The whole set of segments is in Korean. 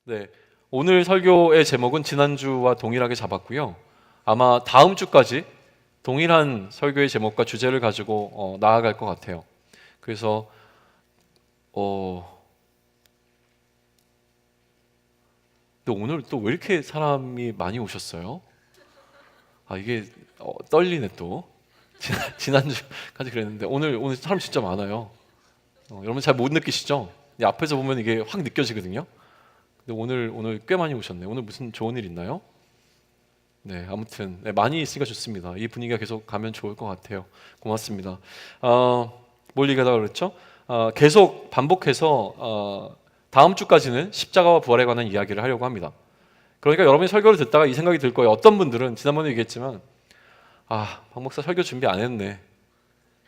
네, 오늘 설교의 제목은 지난주와 동일하게 잡았고요. 아마 다음 주까지 동일한 설교의 제목과 주제를 가지고 나아갈 것 같아요. 그래서 근데 오늘 또 왜 이렇게 사람이 많이 오셨어요? 이게 떨리네 또. 지난주까지 그랬는데 오늘 사람 진짜 많아요. 여러분 잘 못 느끼시죠? 앞에서 보면 이게 확 느껴지거든요. 근데 오늘 꽤 많이 오셨네요. 오늘 무슨 좋은 일 있나요? 네, 아무튼 많이 있으니까 좋습니다. 이 분위기가 계속 가면 좋을 것 같아요. 고맙습니다. 뭘 얘기하다가 그랬죠? 계속 반복해서 다음 주까지는 십자가와 부활에 관한 이야기를 하려고 합니다. 그러니까 여러분이 설교를 듣다가 이 생각이 들 거예요. 어떤 분들은 지난번에 얘기했지만 박 목사 설교 준비 안 했네,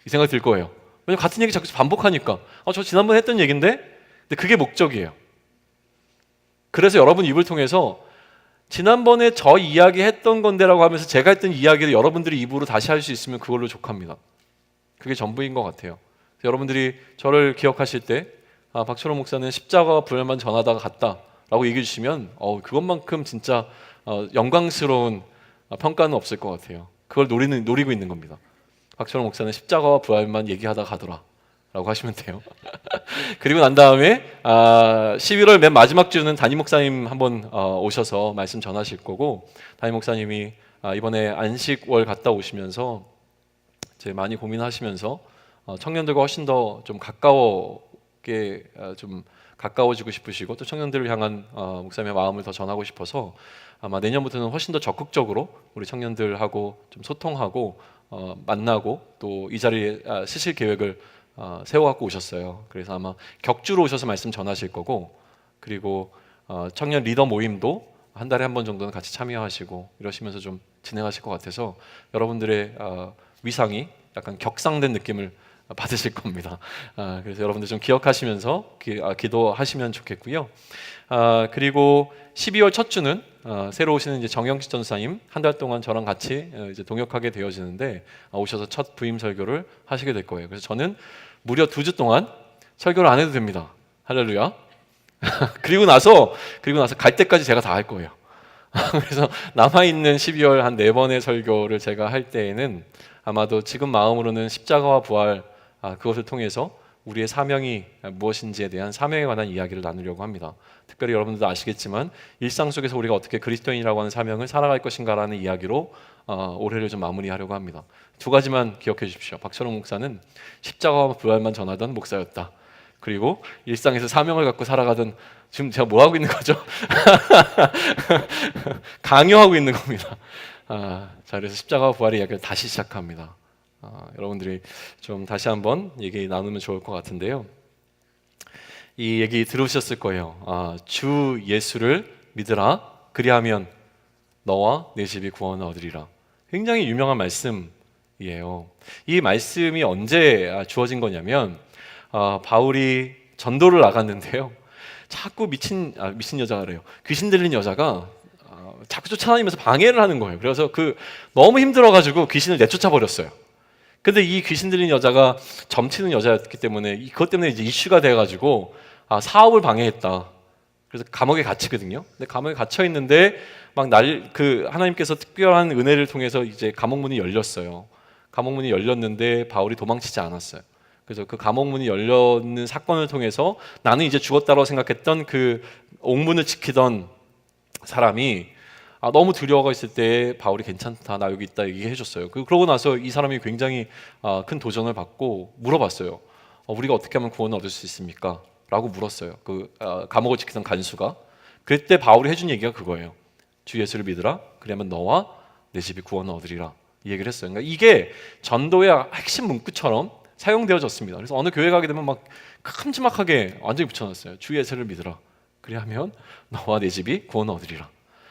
이 생각이 들 거예요. 왜냐면 같은 얘기 자꾸 반복하니까 저 지난번에 했던 얘기인데. 근데 그게 목적이에요. 그래서 여러분 입을 통해서 지난번에 저 이야기 했던 건데라고 하면서 제가 했던 이야기를 여러분들이 입으로 다시 할 수 있으면 그걸로 족합니다. 그게 전부인 것 같아요. 여러분들이 저를 기억하실 때 박철호 목사는 십자가와 부활만 전하다가 갔다라고 얘기해 주시면 그것만큼 진짜 영광스러운 평가는 없을 것 같아요. 그걸 노리고 있는 겁니다. 박철호 목사는 십자가와 부활만 얘기하다가 가더라 라고 하시면 돼요. 그리고 난 다음에 11월 맨 마지막 주는 담임 목사님 한번 오셔서 말씀 전하실 거고, 담임 목사님이 이번에 안식월 갔다 오시면서 이제 많이 고민하시면서 청년들과 훨씬 더 좀 가까워지고 싶으시고 또 청년들을 향한 목사님의 마음을 더 전하고 싶어서 아마 내년부터는 훨씬 더 적극적으로 우리 청년들하고 좀 소통하고 만나고 또 이 자리에 쓰실 계획을 세워갖고 오셨어요. 그래서 아마 격주로 오셔서 말씀 전하실 거고, 그리고 청년 리더 모임도 한 달에 한 번 정도는 같이 참여하시고 이러시면서 좀 진행하실 것 같아서 여러분들의 위상이 약간 격상된 느낌을 받으실 겁니다. 그래서 여러분들 좀 기억하시면서 기도하시면 좋겠고요. 그리고 12월 첫 주는 새로 오시는 이제 정영식 전사님 한 달 동안 저랑 같이 이제 동역하게 되어지는데 오셔서 첫 부임 설교를 하시게 될 거예요. 그래서 저는 무려 2주 동안 설교를 안 해도 됩니다. 할렐루야. 그리고 나서 갈 때까지 제가 다 할 거예요. 그래서 남아있는 12월 한 4번의 설교를 제가 할 때에는 아마도 지금 마음으로는 십자가와 부활 그것을 통해서 우리의 사명이 무엇인지에 대한 사명에 관한 이야기를 나누려고 합니다. 특별히 여러분들도 아시겠지만 일상 속에서 우리가 어떻게 그리스도인이라고 하는 사명을 살아갈 것인가라는 이야기로 올해를 좀 마무리하려고 합니다. 2가지만 기억해 주십시오. 박철호 목사는 십자가와 부활만 전하던 목사였다. 그리고 일상에서 사명을 갖고 살아가던, 지금 제가 뭐 하고 있는 거죠? 강요하고 있는 겁니다. 자, 그래서 십자가와 부활의 이야기를 다시 시작합니다. 여러분들이 좀 다시 한번 얘기 나누면 좋을 것 같은데요. 이 얘기 들으셨을 거예요. 주 예수를 믿으라, 그리하면 너와 내 집이 구원을 얻으리라. 굉장히 유명한 말씀이에요. 이 말씀이 언제 주어진 거냐면 바울이 전도를 나갔는데요. 자꾸 미친 여자래요. 귀신 들린 여자가 자꾸 쫓아다니면서 방해를 하는 거예요. 그래서 너무 힘들어가지고 귀신을 내쫓아 버렸어요. 근데 이 귀신 들린 여자가 점치는 여자였기 때문에 그것 때문에 이제 이슈가 돼가지고 사업을 방해했다. 그래서 감옥에 갇히거든요. 근데 감옥에 갇혀 있는데 하나님께서 특별한 은혜를 통해서 이제 감옥문이 열렸어요. 감옥문이 열렸는데 바울이 도망치지 않았어요. 그래서 그 감옥문이 열렸는 사건을 통해서 나는 이제 죽었다고 생각했던 그 옥문을 지키던 사람이 너무 두려워가 있을 때 바울이 괜찮다, 나 여기 있다 얘기해 줬어요. 그러고 나서 이 사람이 굉장히 큰 도전을 받고 물어봤어요. 우리가 어떻게 하면 구원을 얻을 수 있습니까? 라고 물었어요. 감옥을 지키던 간수가. 그때 바울이 해준 얘기가 그거예요. 주 예수를 믿으라, 그러면 너와 내 집이 구원을 얻으리라, 이 얘기를 했어요. 그러니까 이게 전도의 핵심 문구처럼 사용되어졌습니다. 그래서 어느 교회 가게 되면 막 큼지막하게 완전히 붙여놨어요. 주 예수를 믿으라, 그리하면 너와 내 집이 구원을 얻으리라.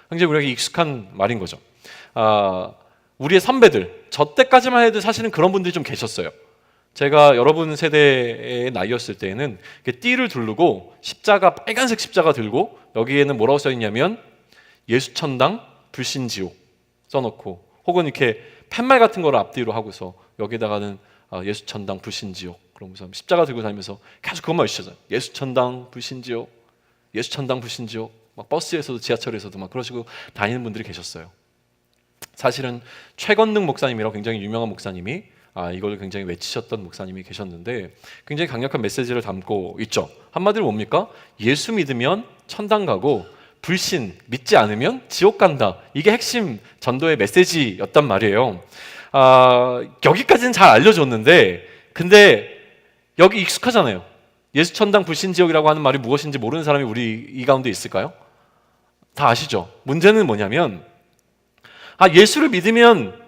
굉장히 우리에게 익숙한 말인 거죠. 우리의 선배들, 저 때까지만 해도 사실은 그런 분들이 좀 계셨어요. 제가 여러분 세대의 나이였을 때에는 띠를 두르고 빨간색 십자가 들고 여기에는 뭐라고 써있냐면 예수천당 불신지옥 써놓고, 혹은 이렇게 팻말 같은 거를 앞뒤로 하고서 여기다가는 예수천당 불신지옥, 그러면서 십자가 들고 다니면서 계속 그것만 외치잖아요. 예수천당 불신지옥, 예수천당 불신지옥, 막 버스에서도 지하철에서도 막 그러시고 다니는 분들이 계셨어요. 사실은 최건능 목사님이라고 굉장히 유명한 목사님이 이걸 굉장히 외치셨던 목사님이 계셨는데 굉장히 강력한 메시지를 담고 있죠. 한마디로 뭡니까? 예수 믿으면 천당 가고 불신, 믿지 않으면 지옥 간다. 이게 핵심 전도의 메시지였단 말이에요. 여기까지는 잘 알려줬는데 근데 여기 익숙하잖아요. 예수 천당 불신 지옥이라고 하는 말이 무엇인지 모르는 사람이 우리 이 가운데 있을까요? 다 아시죠? 문제는 뭐냐면 예수를 믿으면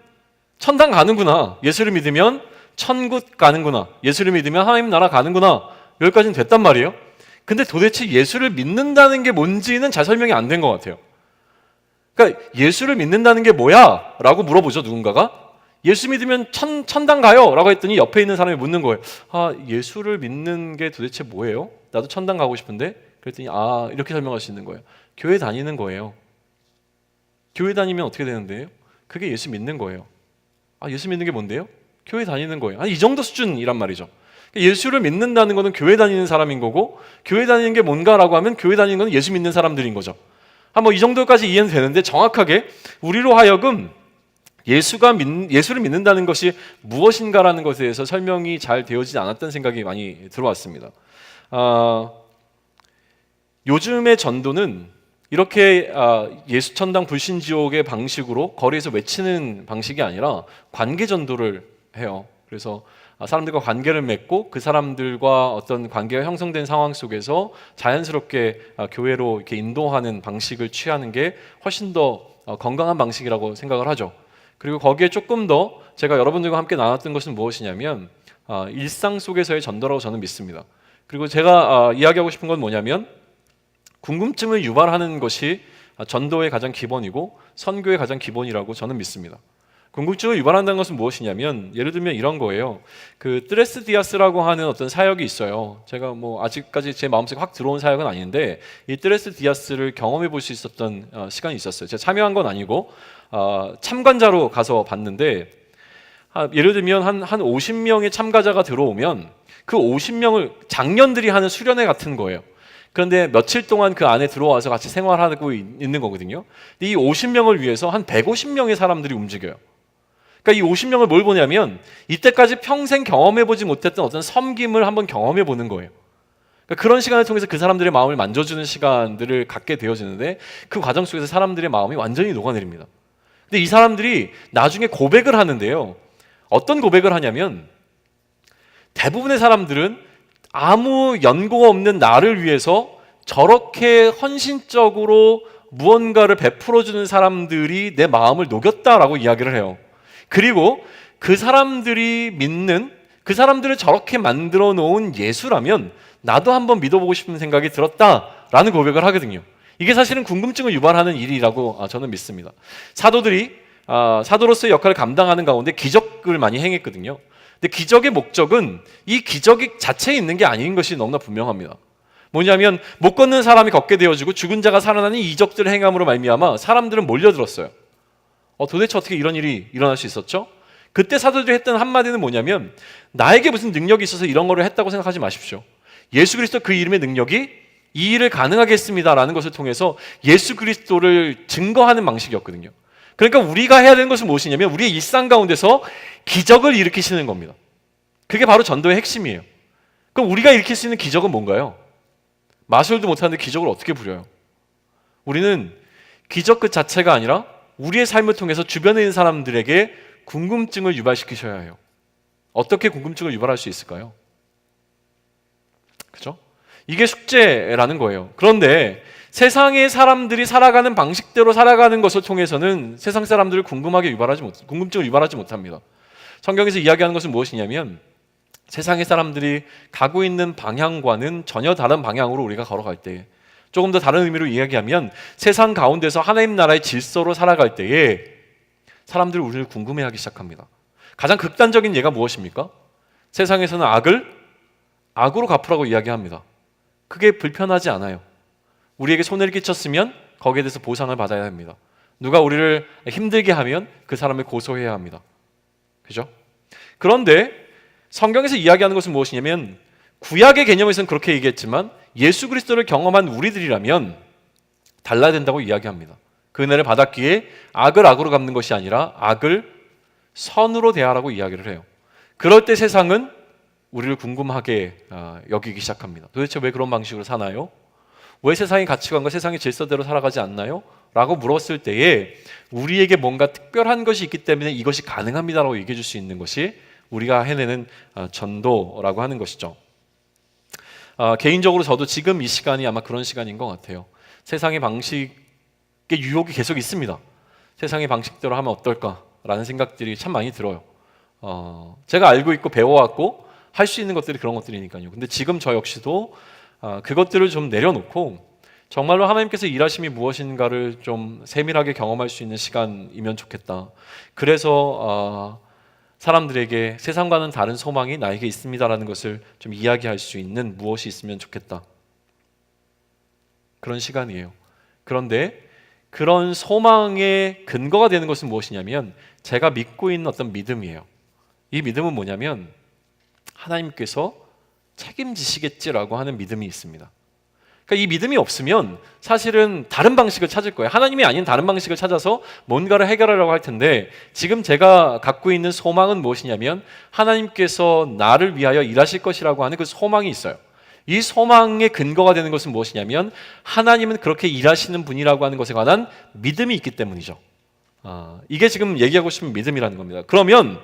천당 가는구나. 예수를 믿으면 천국 가는구나. 예수를 믿으면 하나님 나라 가는구나. 여기까지는 됐단 말이에요. 근데 도대체 예수를 믿는다는 게 뭔지는 잘 설명이 안 된 것 같아요. 그러니까 예수를 믿는다는 게 뭐야? 라고 물어보죠, 누군가가. 예수 믿으면 천당 가요? 라고 했더니 옆에 있는 사람이 묻는 거예요. 예수를 믿는 게 도대체 뭐예요? 나도 천당 가고 싶은데? 그랬더니 이렇게 설명할 수 있는 거예요. 교회 다니는 거예요. 교회 다니면 어떻게 되는데요? 그게 예수 믿는 거예요. 예수 믿는 게 뭔데요? 교회 다니는 거예요. 이 정도 수준이란 말이죠. 예수를 믿는다는 것은 교회 다니는 사람인 거고 교회 다니는 게 뭔가라고 하면 교회 다니는 것은 예수 믿는 사람들인 거죠. 이 정도까지 이해는 되는데 정확하게 우리로 하여금 예수를 믿는다는 것이 무엇인가라는 것에 대해서 설명이 잘 되어지지 않았다는 생각이 많이 들어왔습니다. 요즘의 전도는 이렇게 예수 천당 불신 지옥의 방식으로 거리에서 외치는 방식이 아니라 관계 전도를 해요. 그래서 사람들과 관계를 맺고 그 사람들과 어떤 관계가 형성된 상황 속에서 자연스럽게 교회로 이렇게 인도하는 방식을 취하는 게 훨씬 더 건강한 방식이라고 생각을 하죠. 그리고 거기에 조금 더 제가 여러분들과 함께 나눴던 것은 무엇이냐면 일상 속에서의 전도라고 저는 믿습니다. 그리고 제가 이야기하고 싶은 건 뭐냐면 궁금증을 유발하는 것이 전도의 가장 기본이고 선교의 가장 기본이라고 저는 믿습니다. 궁금증을 유발한다는 것은 무엇이냐면 예를 들면 이런 거예요. 그 뜨레스 디아스라고 하는 어떤 사역이 있어요. 제가 아직까지 제 마음속에 확 들어온 사역은 아닌데 이 뜨레스 디아스를 경험해 볼 수 있었던 시간이 있었어요. 제가 참여한 건 아니고 참관자로 가서 봤는데 예를 들면 한 50명의 참가자가 들어오면 그 50명을 장년들이 하는 수련회 같은 거예요. 그런데 며칠 동안 그 안에 들어와서 같이 생활하고 있는 거거든요. 이 50명을 위해서 한 150명의 사람들이 움직여요. 그러니까 이 50명을 뭘 보냐면 이때까지 평생 경험해보지 못했던 어떤 섬김을 한번 경험해보는 거예요. 그러니까 그런 시간을 통해서 그 사람들의 마음을 만져주는 시간들을 갖게 되어지는데 그 과정 속에서 사람들의 마음이 완전히 녹아내립니다. 근데 이 사람들이 나중에 고백을 하는데요. 어떤 고백을 하냐면 대부분의 사람들은 아무 연고가 없는 나를 위해서 저렇게 헌신적으로 무언가를 베풀어주는 사람들이 내 마음을 녹였다라고 이야기를 해요. 그리고 그 사람들이 믿는, 그 사람들을 저렇게 만들어 놓은 예수라면 나도 한번 믿어보고 싶은 생각이 들었다라는 고백을 하거든요. 이게 사실은 궁금증을 유발하는 일이라고 저는 믿습니다. 사도들이 사도로서의 역할을 감당하는 가운데 기적을 많이 행했거든요. 근데 기적의 목적은 이 기적 자체에 있는 게 아닌 것이 너무나 분명합니다. 뭐냐면 못 걷는 사람이 걷게 되어지고 죽은 자가 살아나는 이적들을 행함으로 말미암아 사람들은 몰려들었어요. 도대체 어떻게 이런 일이 일어날 수 있었죠? 그때 사도들이 했던 한마디는 뭐냐면 나에게 무슨 능력이 있어서 이런 거를 했다고 생각하지 마십시오. 예수 그리스도 그 이름의 능력이 이 일을 가능하게 했습니다라는 것을 통해서 예수 그리스도를 증거하는 방식이었거든요. 그러니까 우리가 해야 되는 것은 무엇이냐면 우리의 일상 가운데서 기적을 일으키시는 겁니다. 그게 바로 전도의 핵심이에요. 그럼 우리가 일으킬 수 있는 기적은 뭔가요? 마술도 못하는데 기적을 어떻게 부려요? 우리는 기적 그 자체가 아니라 우리의 삶을 통해서 주변에 있는 사람들에게 궁금증을 유발시키셔야 해요. 어떻게 궁금증을 유발할 수 있을까요? 그죠? 이게 숙제라는 거예요. 그런데 세상의 사람들이 살아가는 방식대로 살아가는 것을 통해서는 세상 사람들을 궁금증을 유발하지 못합니다. 성경에서 이야기하는 것은 무엇이냐면 세상의 사람들이 가고 있는 방향과는 전혀 다른 방향으로 우리가 걸어갈 때, 조금 더 다른 의미로 이야기하면 세상 가운데서 하나님 나라의 질서로 살아갈 때에 사람들이 우리를 궁금해하기 시작합니다. 가장 극단적인 예가 무엇입니까? 세상에서는 악을 악으로 갚으라고 이야기합니다. 그게 불편하지 않아요. 우리에게 손해를 끼쳤으면 거기에 대해서 보상을 받아야 합니다. 누가 우리를 힘들게 하면 그 사람을 고소해야 합니다. 그죠? 그런데 성경에서 이야기하는 것은 무엇이냐면 구약의 개념에서는 그렇게 얘기했지만 예수 그리스도를 경험한 우리들이라면 달라야 된다고 이야기합니다. 그 은혜를 받았기에 악을 악으로 갚는 것이 아니라 악을 선으로 대하라고 이야기를 해요. 그럴 때 세상은 우리를 궁금하게 여기기 시작합니다. 도대체 왜 그런 방식으로 사나요? 왜 세상의 가치관과 세상의 질서대로 살아가지 않나요? 라고 물었을 때에 우리에게 뭔가 특별한 것이 있기 때문에 이것이 가능합니다라고 얘기해 줄 수 있는 것이 우리가 해내는 전도라고 하는 것이죠. 개인적으로 저도 지금 이 시간이 아마 그런 시간인 것 같아요. 세상의 방식의 유혹이 계속 있습니다. 세상의 방식대로 하면 어떨까라는 생각들이 참 많이 들어요. 제가 알고 있고 배워왔고 할 수 있는 것들이 그런 것들이니까요. 근데 지금 저 역시도 그것들을 좀 내려놓고 정말로 하나님께서 일하심이 무엇인가를 좀 세밀하게 경험할 수 있는 시간이면 좋겠다. 그래서 사람들에게 세상과는 다른 소망이 나에게 있습니다라는 것을 좀 이야기할 수 있는 무엇이 있으면 좋겠다. 그런 시간이에요. 그런데 그런 소망의 근거가 되는 것은 무엇이냐면 제가 믿고 있는 어떤 믿음이에요. 이 믿음은 뭐냐면 하나님께서 책임지시겠지라고 하는 믿음이 있습니다. 그러니까 이 믿음이 없으면 사실은 다른 방식을 찾을 거예요. 하나님이 아닌 다른 방식을 찾아서 뭔가를 해결하려고 할 텐데 지금 제가 갖고 있는 소망은 무엇이냐면 하나님께서 나를 위하여 일하실 것이라고 하는 그 소망이 있어요. 이 소망의 근거가 되는 것은 무엇이냐면 하나님은 그렇게 일하시는 분이라고 하는 것에 관한 믿음이 있기 때문이죠. 이게 지금 얘기하고 싶은 믿음이라는 겁니다. 그러면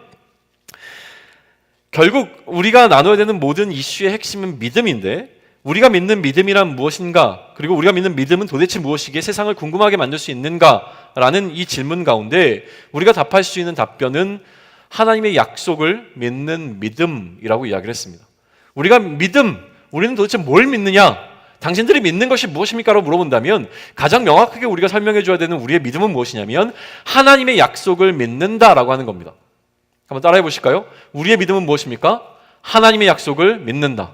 결국 우리가 나눠야 되는 모든 이슈의 핵심은 믿음인데 우리가 믿는 믿음이란 무엇인가? 그리고 우리가 믿는 믿음은 도대체 무엇이기에 세상을 궁금하게 만들 수 있는가라는 이 질문 가운데 우리가 답할 수 있는 답변은 하나님의 약속을 믿는 믿음이라고 이야기를 했습니다. 우리가 우리는 도대체 뭘 믿느냐? 당신들이 믿는 것이 무엇입니까? 라고 물어본다면 가장 명확하게 우리가 설명해 줘야 되는 우리의 믿음은 무엇이냐면 하나님의 약속을 믿는다라고 하는 겁니다. 한번 따라해 보실까요? 우리의 믿음은 무엇입니까? 하나님의 약속을 믿는다.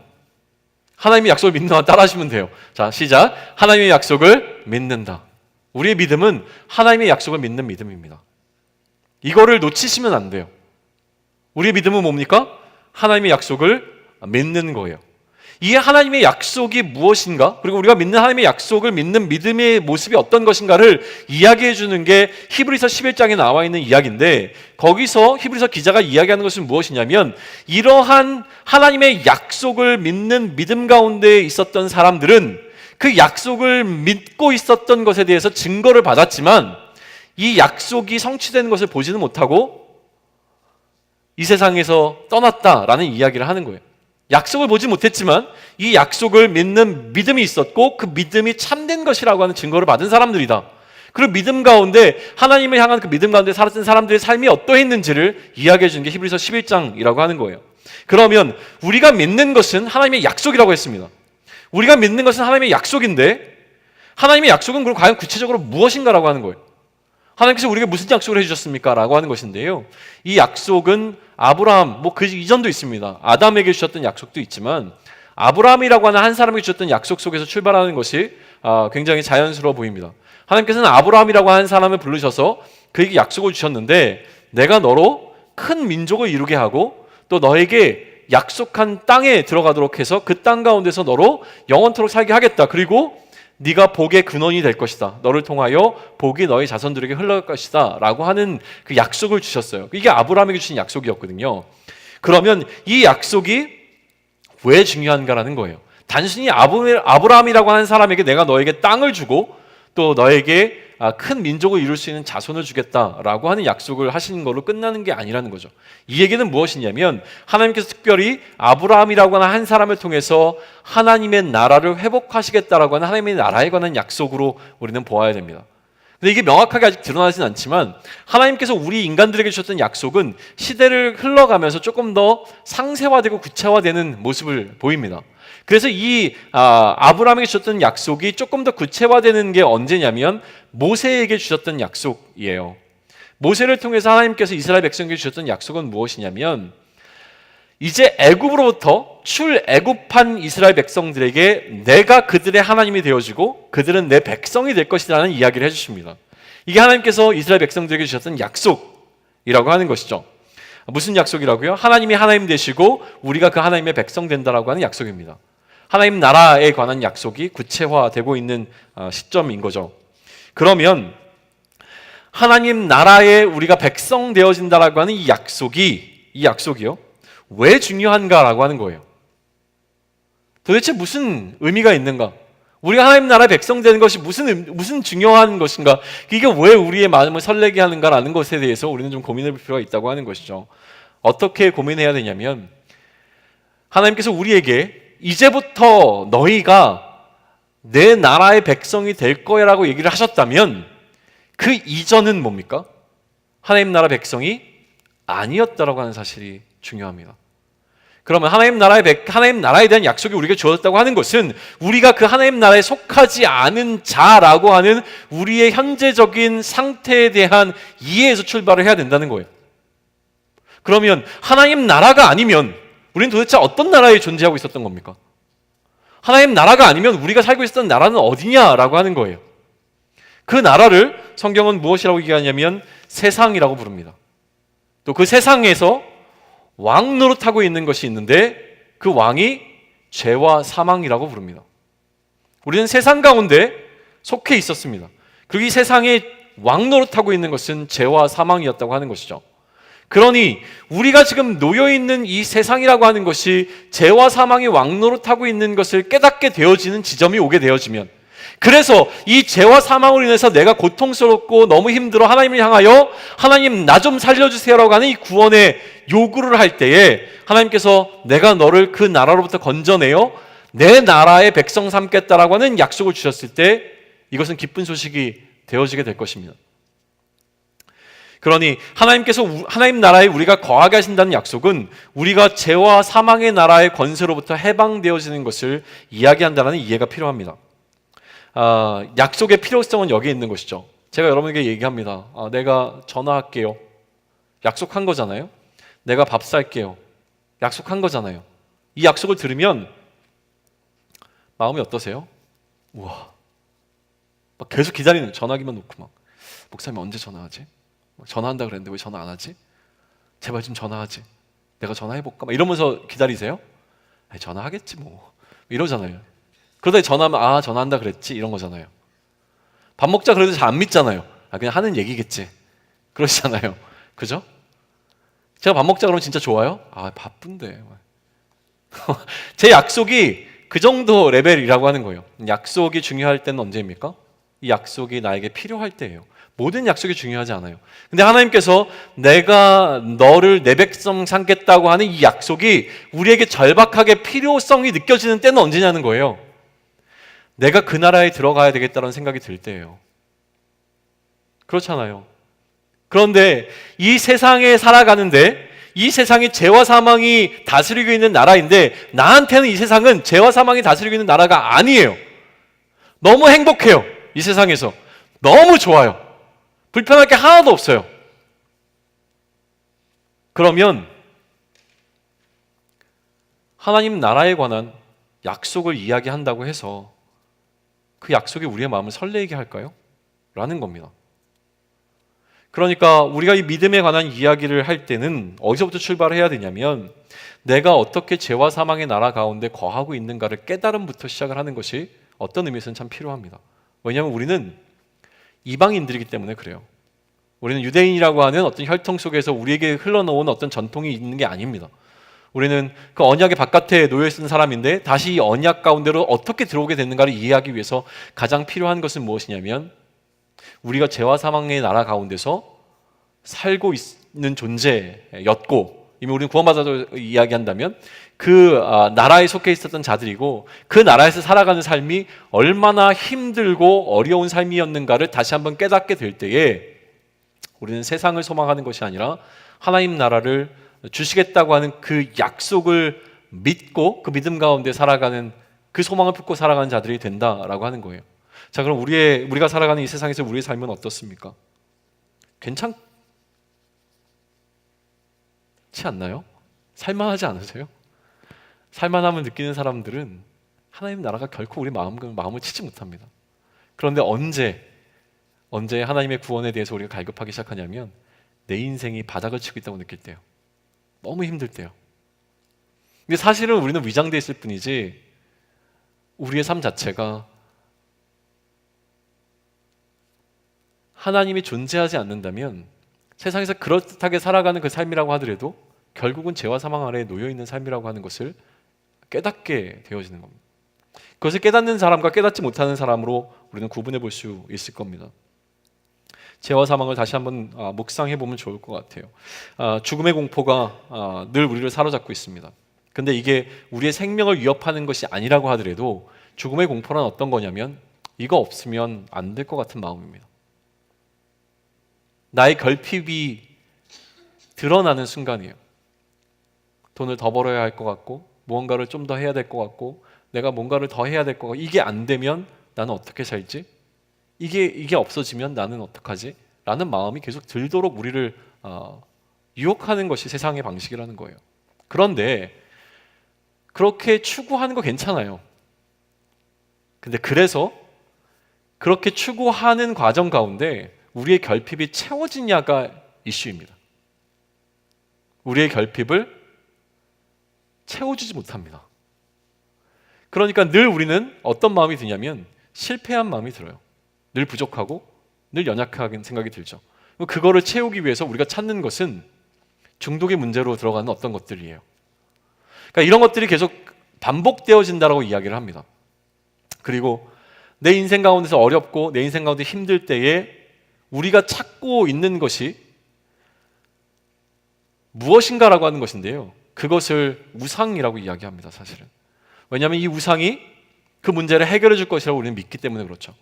하나님의 약속을 믿는다. 따라하시면 돼요. 자, 시작. 하나님의 약속을 믿는다. 우리의 믿음은 하나님의 약속을 믿는 믿음입니다. 이거를 놓치시면 안 돼요. 우리의 믿음은 뭡니까? 하나님의 약속을 믿는 거예요. 이 하나님의 약속이 무엇인가? 그리고 우리가 믿는 하나님의 약속을 믿는 믿음의 모습이 어떤 것인가를 이야기해 주는 게 히브리서 11장에 나와 있는 이야기인데 거기서 히브리서 기자가 이야기하는 것은 무엇이냐면 이러한 하나님의 약속을 믿는 믿음 가운데 있었던 사람들은 그 약속을 믿고 있었던 것에 대해서 증거를 받았지만 이 약속이 성취되는 것을 보지는 못하고 이 세상에서 떠났다라는 이야기를 하는 거예요. 약속을 보지 못했지만 이 약속을 믿는 믿음이 있었고 그 믿음이 참된 것이라고 하는 증거를 받은 사람들이다. 그리고 믿음 가운데 하나님을 향한 그 믿음 가운데 살았던 사람들의 삶이 어떠했는지를 이야기해 주는 게 히브리서 11장이라고 하는 거예요. 그러면 우리가 믿는 것은 하나님의 약속이라고 했습니다. 우리가 믿는 것은 하나님의 약속인데 하나님의 약속은 그럼 과연 구체적으로 무엇인가라고 하는 거예요. 하나님께서 우리에게 무슨 약속을 해주셨습니까? 라고 하는 것인데요. 이 약속은 아브라함, 그 이전도 있습니다. 아담에게 주셨던 약속도 있지만 아브라함이라고 하는 한 사람에게 주셨던 약속 속에서 출발하는 것이 굉장히 자연스러워 보입니다. 하나님께서는 아브라함이라고 하는 사람을 부르셔서 그에게 약속을 주셨는데 내가 너로 큰 민족을 이루게 하고 또 너에게 약속한 땅에 들어가도록 해서 그 땅 가운데서 너로 영원토록 살게 하겠다. 그리고 네가 복의 근원이 될 것이다. 너를 통하여 복이 너희 자손들에게 흘러갈 것이다. 라고 하는 그 약속을 주셨어요. 이게 아브라함에게 주신 약속이었거든요. 그러면 이 약속이 왜 중요한가라는 거예요. 단순히 아브라함이라고 하는 사람에게 내가 너에게 땅을 주고 또 너에게 큰 민족을 이룰 수 있는 자손을 주겠다라고 하는 약속을 하시는 걸로 끝나는 게 아니라는 거죠. 이 얘기는 무엇이냐면 하나님께서 특별히 아브라함이라고 하는 한 사람을 통해서 하나님의 나라를 회복하시겠다라고 하는 하나님의 나라에 관한 약속으로 우리는 보아야 됩니다. 근데 이게 명확하게 아직 드러나진 않지만 하나님께서 우리 인간들에게 주셨던 약속은 시대를 흘러가면서 조금 더 상세화되고 구체화되는 모습을 보입니다. 그래서 이 아브라함에게 주셨던 약속이 조금 더 구체화되는 게 언제냐면 모세에게 주셨던 약속이에요. 모세를 통해서 하나님께서 이스라엘 백성에게 주셨던 약속은 무엇이냐면 이제 애굽으로부터 출애굽한 이스라엘 백성들에게 내가 그들의 하나님이 되어주고 그들은 내 백성이 될 것이라는 이야기를 해주십니다. 이게 하나님께서 이스라엘 백성들에게 주셨던 약속이라고 하는 것이죠. 무슨 약속이라고요? 하나님이 하나님 되시고 우리가 그 하나님의 백성 된다라고 하는 약속입니다. 하나님 나라에 관한 약속이 구체화되고 있는 시점인 거죠. 그러면 하나님 나라에 우리가 백성 되어진다라고 하는 이 약속이요, 왜 중요한가라고 하는 거예요. 도대체 무슨 의미가 있는가? 우리가 하나님 나라의 백성 되는 것이 무슨 중요한 것인가? 이게 왜 우리의 마음을 설레게 하는가라는 것에 대해서 우리는 좀 고민해 볼 필요가 있다고 하는 것이죠. 어떻게 고민해야 되냐면, 하나님께서 우리에게 이제부터 너희가 내 나라의 백성이 될 거야라고 얘기를 하셨다면 그 이전은 뭡니까? 하나님 나라 백성이 아니었다라고 하는 사실이 중요합니다. 그러면 하나님 나라에 대한 약속이 우리에게 주어졌다고 하는 것은 우리가 그 하나님 나라에 속하지 않은 자라고 하는 우리의 현재적인 상태에 대한 이해에서 출발을 해야 된다는 거예요. 그러면 하나님 나라가 아니면 우리는 도대체 어떤 나라에 존재하고 있었던 겁니까? 하나님 나라가 아니면 우리가 살고 있었던 나라는 어디냐라고 하는 거예요. 그 나라를 성경은 무엇이라고 얘기하냐면 세상이라고 부릅니다. 또 그 세상에서 왕 노릇하고 있는 것이 있는데 그 왕이 죄와 사망이라고 부릅니다. 우리는 세상 가운데 속해 있었습니다. 그리고 이 세상에 왕 노릇하고 있는 것은 죄와 사망이었다고 하는 것이죠. 그러니 우리가 지금 놓여있는 이 세상이라고 하는 것이 죄와 사망이 왕 노릇하고 있는 것을 깨닫게 되어지는 지점이 오게 되어지면, 그래서 이 죄와 사망으로 인해서 내가 고통스럽고 너무 힘들어 하나님을 향하여 하나님 나 좀 살려주세요라고 하는 이 구원의 요구를 할 때에 하나님께서 내가 너를 그 나라로부터 건져내어 내 나라의 백성 삼겠다라고 하는 약속을 주셨을 때 이것은 기쁜 소식이 되어지게 될 것입니다. 그러니 하나님께서 하나님 나라에 우리가 거하게 하신다는 약속은 우리가 죄와 사망의 나라의 권세로부터 해방되어지는 것을 이야기한다는 이해가 필요합니다. 약속의 필요성은 여기에 있는 것이죠. 제가 여러분에게 얘기합니다. 내가 전화할게요. 약속한 거잖아요. 내가 밥 살게요. 약속한 거잖아요. 이 약속을 들으면 마음이 어떠세요? 우와, 막 계속 기다리는, 전화기만 놓고 막, 목사님 언제 전화하지? 전화한다 그랬는데 왜 전화 안 하지? 제발 좀 전화하지. 내가 전화해볼까? 막 이러면서 기다리세요? 전화하겠지 뭐, 이러잖아요. 그러다 전화하면 전화한다 그랬지, 이런 거잖아요. 밥 먹자 그래도 잘 안 믿잖아요. 그냥 하는 얘기겠지, 그러시잖아요. 그죠? 제가 밥 먹자 그러면 진짜 좋아요? 바쁜데. 제 약속이 그 정도 레벨이라고 하는 거예요. 약속이 중요할 때는 언제입니까? 이 약속이 나에게 필요할 때예요. 모든 약속이 중요하지 않아요. 근데 하나님께서 내가 너를 내 백성 삼겠다고 하는 이 약속이 우리에게 절박하게 필요성이 느껴지는 때는 언제냐는 거예요. 내가 그 나라에 들어가야 되겠다는 생각이 들 때예요. 그렇잖아요. 그런데 이 세상에 살아가는데, 이 세상이 죄와 사망이 다스리고 있는 나라인데 나한테는 이 세상은 죄와 사망이 다스리고 있는 나라가 아니에요. 너무 행복해요. 이 세상에서 너무 좋아요. 불편할 게 하나도 없어요. 그러면 하나님 나라에 관한 약속을 이야기한다고 해서 그 약속이 우리의 마음을 설레게 할까요? 라는 겁니다. 그러니까 우리가 이 믿음에 관한 이야기를 할 때는 어디서부터 출발해야 되냐면, 내가 어떻게 죄와 사망의 나라 가운데 거하고 있는가를 깨달음부터 시작을 하는 것이 어떤 의미에서는 참 필요합니다. 왜냐하면 우리는 이방인들이기 때문에 그래요. 우리는 유대인이라고 하는 어떤 혈통 속에서 우리에게 흘러나온 어떤 전통이 있는 게 아닙니다. 우리는 그 언약의 바깥에 놓여 있는 사람인데 다시 이 언약 가운데로 어떻게 들어오게 됐는가를 이해하기 위해서 가장 필요한 것은 무엇이냐면, 우리가 죄와 사망의 나라 가운데서 살고 있는 존재였고, 이미 우리는 구원받아서 이야기한다면 그 나라에 속해 있었던 자들이고, 그 나라에서 살아가는 삶이 얼마나 힘들고 어려운 삶이었는가를 다시 한번 깨닫게 될 때에 우리는 세상을 소망하는 것이 아니라 하나님 나라를 주시겠다고 하는 그 약속을 믿고 그 믿음 가운데 살아가는, 그 소망을 품고 살아가는 자들이 된다라고 하는 거예요. 자, 그럼 우리가 살아가는 이 세상에서 우리의 삶은 어떻습니까? 괜찮지 않나요? 살만하지 않으세요? 살만함을 느끼는 사람들은 하나님 나라가 결코 우리 마음을 치지 못합니다. 그런데 언제 하나님의 구원에 대해서 우리가 갈급하기 시작하냐면, 내 인생이 바닥을 치고 있다고 느낄 때요. 너무 힘들 때요. 근데 사실은 우리는 위장돼 있을 뿐이지 우리의 삶 자체가 하나님이 존재하지 않는다면 세상에서 그렇게 살아가는 그 삶이라고 하더라도 결국은 죄와 사망 아래에 놓여있는 삶이라고 하는 것을 깨닫게 되어지는 겁니다. 그것을 깨닫는 사람과 깨닫지 못하는 사람으로 우리는 구분해 볼 수 있을 겁니다. 죄와 사망을 다시 한번 묵상해 보면 좋을 것 같아요. 죽음의 공포가 늘 우리를 사로잡고 있습니다. 근데 이게 우리의 생명을 위협하는 것이 아니라고 하더라도 죽음의 공포란 어떤 거냐면 이거 없으면 안 될 것 같은 마음입니다. 나의 결핍이 드러나는 순간이에요. 돈을 더 벌어야 할 것 같고 무언가를 좀 더 해야 될 것 같고 내가 뭔가를 더 해야 될 것 같고 이게 안 되면 나는 어떻게 살지? 이게 없어지면 나는 어떡하지? 라는 마음이 계속 들도록 우리를 유혹하는 것이 세상의 방식이라는 거예요. 그런데 그렇게 추구하는 거 괜찮아요. 근데 그래서 그렇게 추구하는 과정 가운데 우리의 결핍이 채워지냐가 이슈입니다. 우리의 결핍을 채워주지 못합니다. 그러니까 늘 우리는 어떤 마음이 드냐면 실패한 마음이 들어요. 늘 부족하고 늘 연약하게 생각이 들죠. 그거를 채우기 위해서 우리가 찾는 것은 중독의 문제로 들어가는 어떤 것들이에요. 그러니까 이런 것들이 계속 반복되어진다라고 이야기를 합니다. 그리고 내 인생 가운데서 어렵고 내 인생 가운데 힘들 때에 우리가 찾고 있는 것이 무엇인가라고 하는 것인데요. 그것을 우상이라고 이야기합니다. 사실은. 왜냐하면 이 우상이 그 문제를 해결해 줄 것이라고 우리는 믿기 때문에 그렇죠.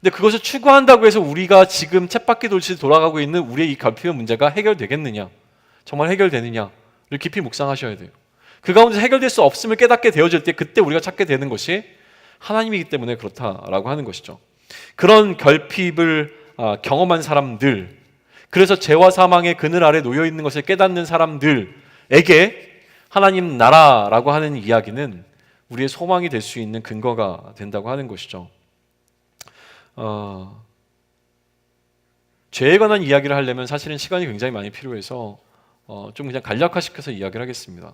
근데 그것을 추구한다고 해서 우리가 지금 쳇바퀴 돌듯이 돌아가고 있는 우리의 이 결핍의 문제가 해결되겠느냐, 정말 해결되느냐를 깊이 묵상하셔야 돼요. 그 가운데 해결될 수 없음을 깨닫게 되어질 때 그때 우리가 찾게 되는 것이 하나님이기 때문에 그렇다라고 하는 것이죠. 그런 결핍을 경험한 사람들, 그래서 죄와 사망의 그늘 아래 놓여 있는 것을 깨닫는 사람들에게 하나님 나라라고 하는 이야기는 우리의 소망이 될 수 있는 근거가 된다고 하는 것이죠. 죄에 관한 이야기를 하려면 사실은 시간이 굉장히 많이 필요해서 좀 그냥 간략화시켜서 이야기를 하겠습니다.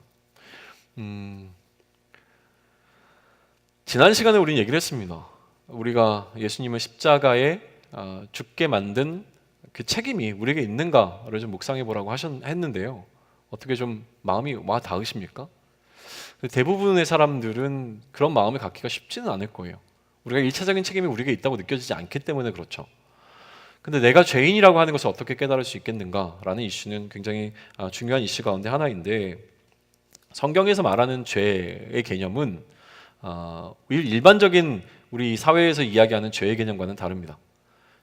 지난 시간에 우리는 얘기를 했습니다. 우리가 예수님을 십자가에 죽게 만든 그 책임이 우리에게 있는가를 좀 묵상해 보라고 했는데요. 어떻게 좀 마음이 와 닿으십니까? 대부분의 사람들은 그런 마음을 갖기가 쉽지는 않을 거예요. 우리가 1차적인 책임이 우리에게 있다고 느껴지지 않기 때문에 그렇죠. 근데 내가 죄인이라고 하는 것을 어떻게 깨달을 수 있겠는가라는 이슈는 굉장히 중요한 이슈 가운데 하나인데, 성경에서 말하는 죄의 개념은 일반적인 우리 사회에서 이야기하는 죄의 개념과는 다릅니다.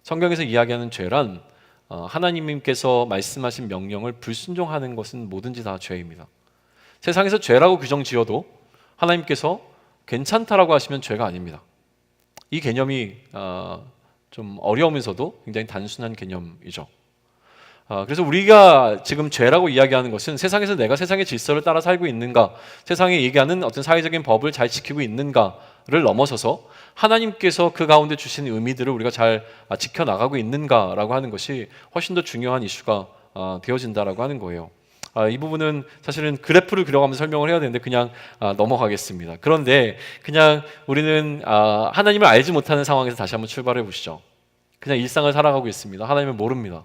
성경에서 이야기하는 죄란 하나님께서 말씀하신 명령을 불순종하는 것은 뭐든지 다 죄입니다. 세상에서 죄라고 규정 지어도 하나님께서 괜찮다라고 하시면 죄가 아닙니다. 이 개념이 좀 어려우면서도 굉장히 단순한 개념이죠. 그래서 우리가 지금 죄라고 이야기하는 것은 세상에서 내가 세상의 질서를 따라 살고 있는가, 세상에 얘기하는 어떤 사회적인 법을 잘 지키고 있는가를 넘어서서 하나님께서 그 가운데 주신 의미들을 우리가 잘 지켜나가고 있는가라고 하는 것이 훨씬 더 중요한 이슈가 되어진다라고 하는 거예요. 이 부분은 사실은 그래프를 그려가면서 설명을 해야 되는데 그냥 넘어가겠습니다. 그런데 그냥 우리는 하나님을 알지 못하는 상황에서 다시 한번 출발해 보시죠. 그냥 일상을 살아가고 있습니다. 하나님을 모릅니다.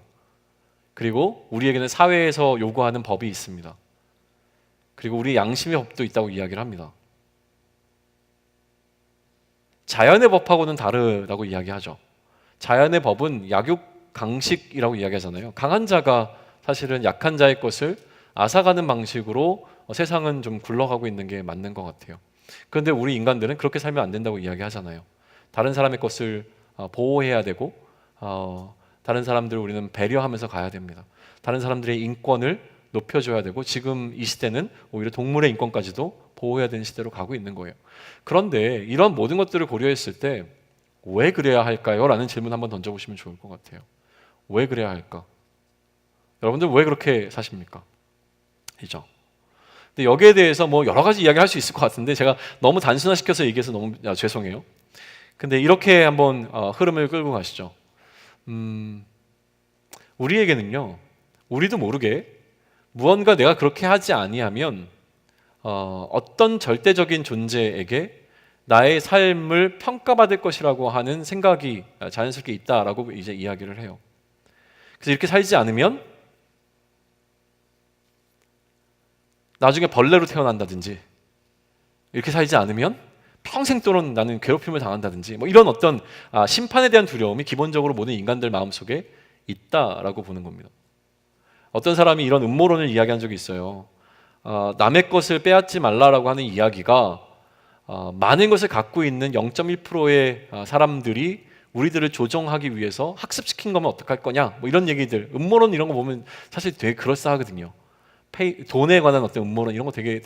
그리고 우리에게는 사회에서 요구하는 법이 있습니다. 그리고 우리 양심의 법도 있다고 이야기를 합니다. 자연의 법하고는 다르다고 이야기하죠. 자연의 법은 약육 강식이라고 이야기하잖아요. 강한 자가 사실은 약한 자의 것을 앗아가는 방식으로 세상은 좀 굴러가고 있는 게 맞는 것 같아요. 그런데 우리 인간들은 그렇게 살면 안 된다고 이야기하잖아요. 다른 사람의 것을 보호해야 되고 다른 사람들을 우리는 배려하면서 가야 됩니다. 다른 사람들의 인권을 높여줘야 되고, 지금 이 시대는 오히려 동물의 인권까지도 보호해야 되는 시대로 가고 있는 거예요. 그런데 이런 모든 것들을 고려했을 때 왜 그래야 할까요? 라는 질문 한번 던져보시면 좋을 것 같아요. 왜 그래야 할까? 여러분들 왜 그렇게 사십니까? 이죠. 근데 여기에 대해서 뭐 여러 가지 이야기할 수 있을 것 같은데 제가 너무 단순화시켜서 얘기해서 너무 죄송해요. 근데 이렇게 한번 흐름을 끌고 가시죠. 우리에게는요, 우리도 모르게 무언가 내가 그렇게 하지 아니하면 어떤 절대적인 존재에게 나의 삶을 평가받을 것이라고 하는 생각이 자연스럽게 있다라고 이제 이야기를 해요. 그래서 이렇게 살지 않으면 나중에 벌레로 태어난다든지, 이렇게 살지 않으면 평생 동안 나는 괴롭힘을 당한다든지, 뭐 이런 어떤 심판에 대한 두려움이 기본적으로 모든 인간들 마음속에 있다라고 보는 겁니다. 어떤 사람이 이런 음모론을 이야기한 적이 있어요. 남의 것을 빼앗지 말라라고 하는 이야기가 많은 것을 갖고 있는 0.1%의 사람들이 우리들을 조종하기 위해서 학습시킨 거면 어떡할 거냐, 뭐 이런 얘기들, 음모론 이런 거 보면 사실 되게 그럴싸하거든요. 돈에 관한 어떤 음모론 이런 거 되게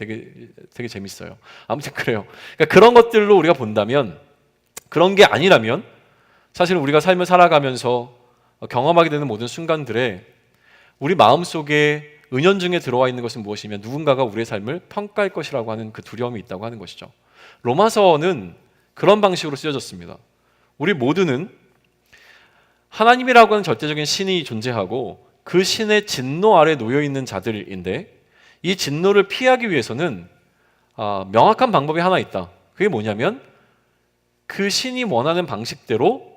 재밌어요. 아무튼 그래요. 그러니까 그런 것들로 우리가 본다면, 그런 게 아니라면 사실 우리가 삶을 살아가면서 경험하게 되는 모든 순간들에 우리 마음속에 은연중에 들어와 있는 것은 무엇이면 누군가가 우리의 삶을 평가할 것이라고 하는 그 두려움이 있다고 하는 것이죠. 로마서는 그런 방식으로 쓰여졌습니다. 우리 모두는 하나님이라고 하는 절대적인 신이 존재하고 그 신의 진노 아래 놓여 있는 자들인데, 이 진노를 피하기 위해서는 명확한 방법이 하나 있다. 그게 뭐냐면 그 신이 원하는 방식대로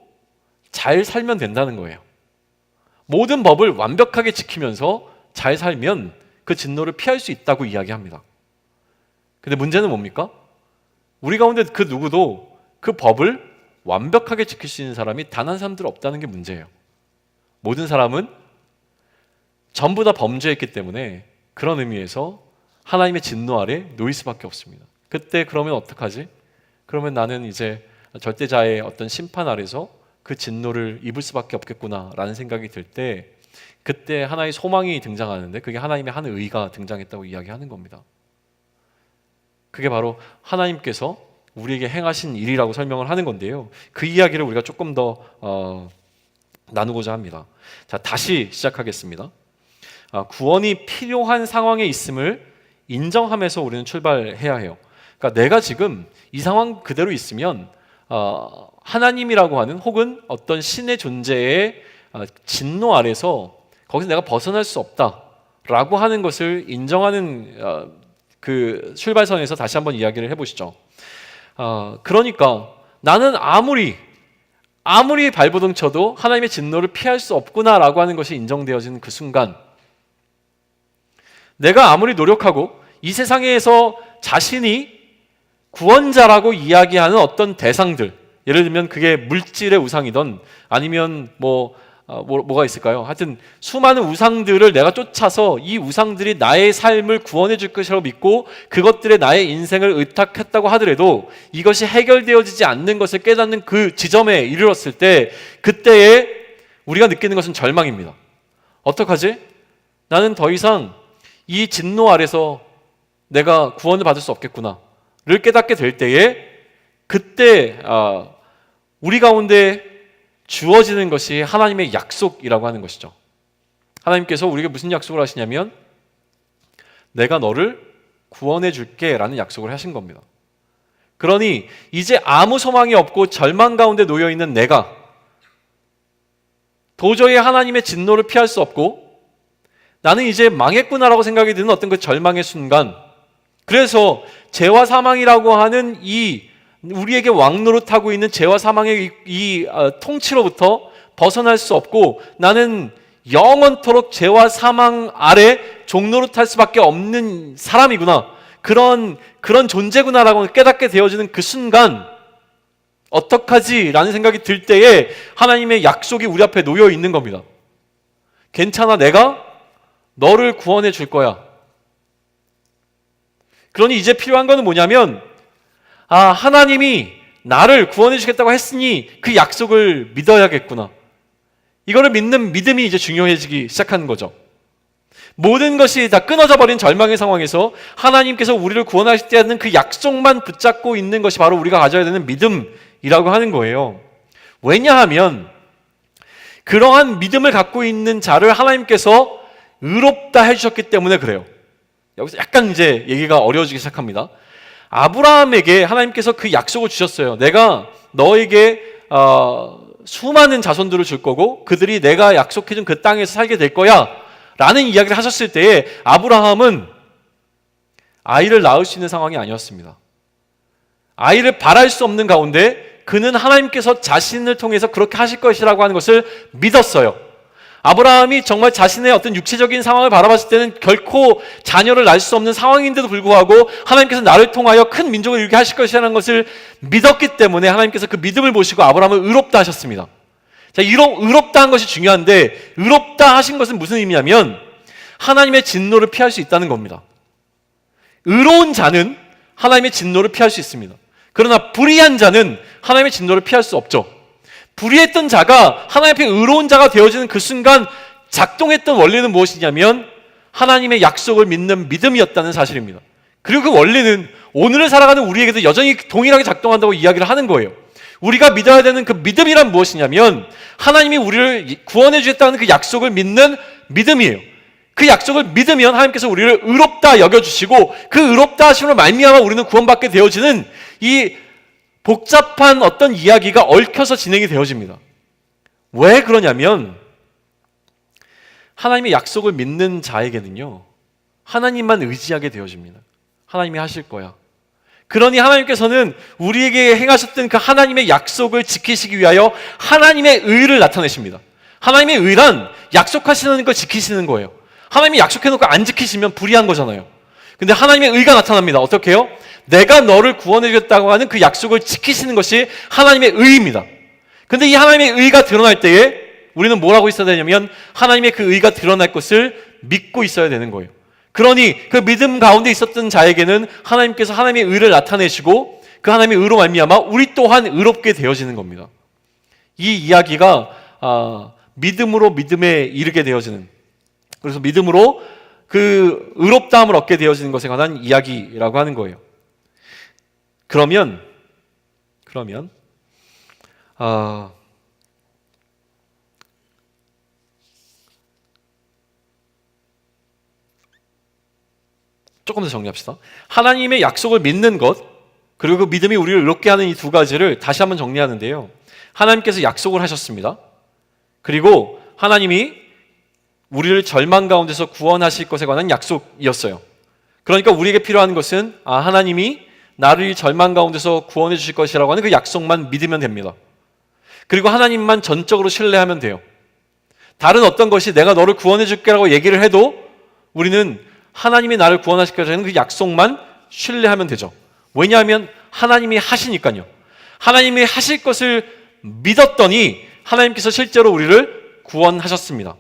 잘 살면 된다는 거예요. 모든 법을 완벽하게 지키면서 잘 살면 그 진노를 피할 수 있다고 이야기합니다. 근데 문제는 뭡니까? 우리 가운데 그 누구도 그 법을 완벽하게 지킬 수 있는 사람이 단 한 사람도 없다는 게 문제예요. 모든 사람은 전부 다 범죄했기 때문에 그런 의미에서 하나님의 진노 아래 놓일 수밖에 없습니다. 그때 그러면 어떡하지? 그러면 나는 이제 절대자의 어떤 심판 아래서 그 진노를 입을 수밖에 없겠구나라는 생각이 들 때, 그때 하나의 소망이 등장하는데 그게 하나님의 한 의가 등장했다고 이야기하는 겁니다. 그게 바로 하나님께서 우리에게 행하신 일이라고 설명을 하는 건데요. 그 이야기를 우리가 조금 더 나누고자 합니다. 자, 다시 시작하겠습니다. 구원이 필요한 상황에 있음을 인정하면서 우리는 출발해야 해요. 그러니까 내가 지금 이 상황 그대로 있으면 하나님이라고 하는 혹은 어떤 신의 존재의 진노 아래서 거기서 내가 벗어날 수 없다라고 하는 것을 인정하는 그 출발선에서 다시 한번 이야기를 해보시죠. 그러니까 나는 아무리 발버둥 쳐도 하나님의 진노를 피할 수 없구나라고 하는 것이 인정되어지는 그 순간, 내가 아무리 노력하고 이 세상에서 자신이 구원자라고 이야기하는 어떤 대상들, 예를 들면 그게 물질의 우상이든 아니면 뭐가 있을까요? 하여튼 수많은 우상들을 내가 쫓아서 이 우상들이 나의 삶을 구원해 줄 것이라고 믿고 그것들에 나의 인생을 의탁했다고 하더라도 이것이 해결되어지지 않는 것을 깨닫는 그 지점에 이르렀을 때, 그때에 우리가 느끼는 것은 절망입니다. 어떡하지? 나는 더 이상 이 진노 아래서 내가 구원을 받을 수 없겠구나를 깨닫게 될 때에, 그때 우리 가운데 주어지는 것이 하나님의 약속이라고 하는 것이죠. 하나님께서 우리에게 무슨 약속을 하시냐면 내가 너를 구원해 줄게 라는 약속을 하신 겁니다. 그러니 이제 아무 소망이 없고 절망 가운데 놓여 있는 내가 도저히 하나님의 진노를 피할 수 없고 나는 이제 망했구나라고 생각이 드는 어떤 그 절망의 순간, 그래서 죄와 사망이라고 하는 이 우리에게 왕노릇하고 있는 죄와 사망의 이 통치로부터 벗어날 수 없고 나는 영원토록 죄와 사망 아래 종노릇할 수밖에 없는 사람이구나, 그런 존재구나라고 깨닫게 되어지는 그 순간 어떡하지? 라는 생각이 들 때에 하나님의 약속이 우리 앞에 놓여 있는 겁니다. 괜찮아, 내가 너를 구원해 줄 거야. 그러니 이제 필요한 거는 뭐냐면 하나님이 나를 구원해 주겠다고 했으니 그 약속을 믿어야겠구나. 이거를 믿는 믿음이 이제 중요해지기 시작하는 거죠. 모든 것이 다 끊어져 버린 절망의 상황에서 하나님께서 우리를 구원하실 때는 그 약속만 붙잡고 있는 것이 바로 우리가 가져야 되는 믿음이라고 하는 거예요. 왜냐하면 그러한 믿음을 갖고 있는 자를 하나님께서 의롭다 해주셨기 때문에 그래요. 여기서 약간 이제 얘기가 어려워지기 시작합니다. 아브라함에게 하나님께서 그 약속을 주셨어요. 내가 너에게 수많은 자손들을 줄 거고 그들이 내가 약속해준 그 땅에서 살게 될 거야 라는 이야기를 하셨을 때에 아브라함은 아이를 낳을 수 있는 상황이 아니었습니다. 아이를 바랄 수 없는 가운데 그는 하나님께서 자신을 통해서 그렇게 하실 것이라고 하는 것을 믿었어요. 아브라함이 정말 자신의 어떤 육체적인 상황을 바라봤을 때는 결코 자녀를 낳을 수 없는 상황인데도 불구하고 하나님께서 나를 통하여 큰 민족을 이루게 하실 것이라는 것을 믿었기 때문에 하나님께서 그 믿음을 보시고 아브라함을 의롭다 하셨습니다. 자, 이런 의롭다 한 것이 중요한데, 의롭다 하신 것은 무슨 의미냐면 하나님의 진노를 피할 수 있다는 겁니다. 의로운 자는 하나님의 진노를 피할 수 있습니다. 그러나 불의한 자는 하나님의 진노를 피할 수 없죠. 불의했던 자가 하나님 앞에 의로운 자가 되어지는 그 순간 작동했던 원리는 무엇이냐면 하나님의 약속을 믿는 믿음이었다는 사실입니다. 그리고 그 원리는 오늘을 살아가는 우리에게도 여전히 동일하게 작동한다고 이야기를 하는 거예요. 우리가 믿어야 되는 그 믿음이란 무엇이냐면 하나님이 우리를 구원해 주겠다는 그 약속을 믿는 믿음이에요. 그 약속을 믿으면 하나님께서 우리를 의롭다 여겨주시고 그 의롭다 하심으로 말미암아 우리는 구원받게 되어지는 이 복잡한 어떤 이야기가 얽혀서 진행이 되어집니다. 왜 그러냐면 하나님의 약속을 믿는 자에게는요, 하나님만 의지하게 되어집니다. 하나님이 하실 거야. 그러니 하나님께서는 우리에게 행하셨던 그 하나님의 약속을 지키시기 위하여 하나님의 의를 나타내십니다. 하나님의 의란 약속하시는 걸 지키시는 거예요. 하나님이 약속해놓고 안 지키시면 불의한 거잖아요. 근데 하나님의 의가 나타납니다. 어떻게 해요? 내가 너를 구원해주겠다고 하는 그 약속을 지키시는 것이 하나님의 의입니다. 근데 이 하나님의 의가 드러날 때에 우리는 뭘 하고 있어야 되냐면 하나님의 그 의가 드러날 것을 믿고 있어야 되는 거예요. 그러니 그 믿음 가운데 있었던 자에게는 하나님께서 하나님의 의를 나타내시고 그 하나님의 의로 말미암아 우리 또한 의롭게 되어지는 겁니다. 이 이야기가 믿음으로 믿음에 이르게 되어지는, 그래서 믿음으로 그 의롭다함을 얻게 되어지는 것에 관한 이야기라고 하는 거예요. 그러면 조금 더 정리합시다. 하나님의 약속을 믿는 것, 그리고 그 믿음이 우리를 의롭게 하는 이 두 가지를 다시 한번 정리하는데요. 하나님께서 약속을 하셨습니다. 그리고 하나님이 우리를 절망 가운데서 구원하실 것에 관한 약속이었어요. 그러니까 우리에게 필요한 것은 하나님이 나를 이 절망 가운데서 구원해 주실 것이라고 하는 그 약속만 믿으면 됩니다. 그리고 하나님만 전적으로 신뢰하면 돼요. 다른 어떤 것이 내가 너를 구원해 줄게라고 얘기를 해도 우리는 하나님이 나를 구원하실 것이라는 그 약속만 신뢰하면 되죠. 왜냐하면 하나님이 하시니까요. 하나님이 하실 것을 믿었더니 하나님께서 실제로 우리를 구원하셨습니다.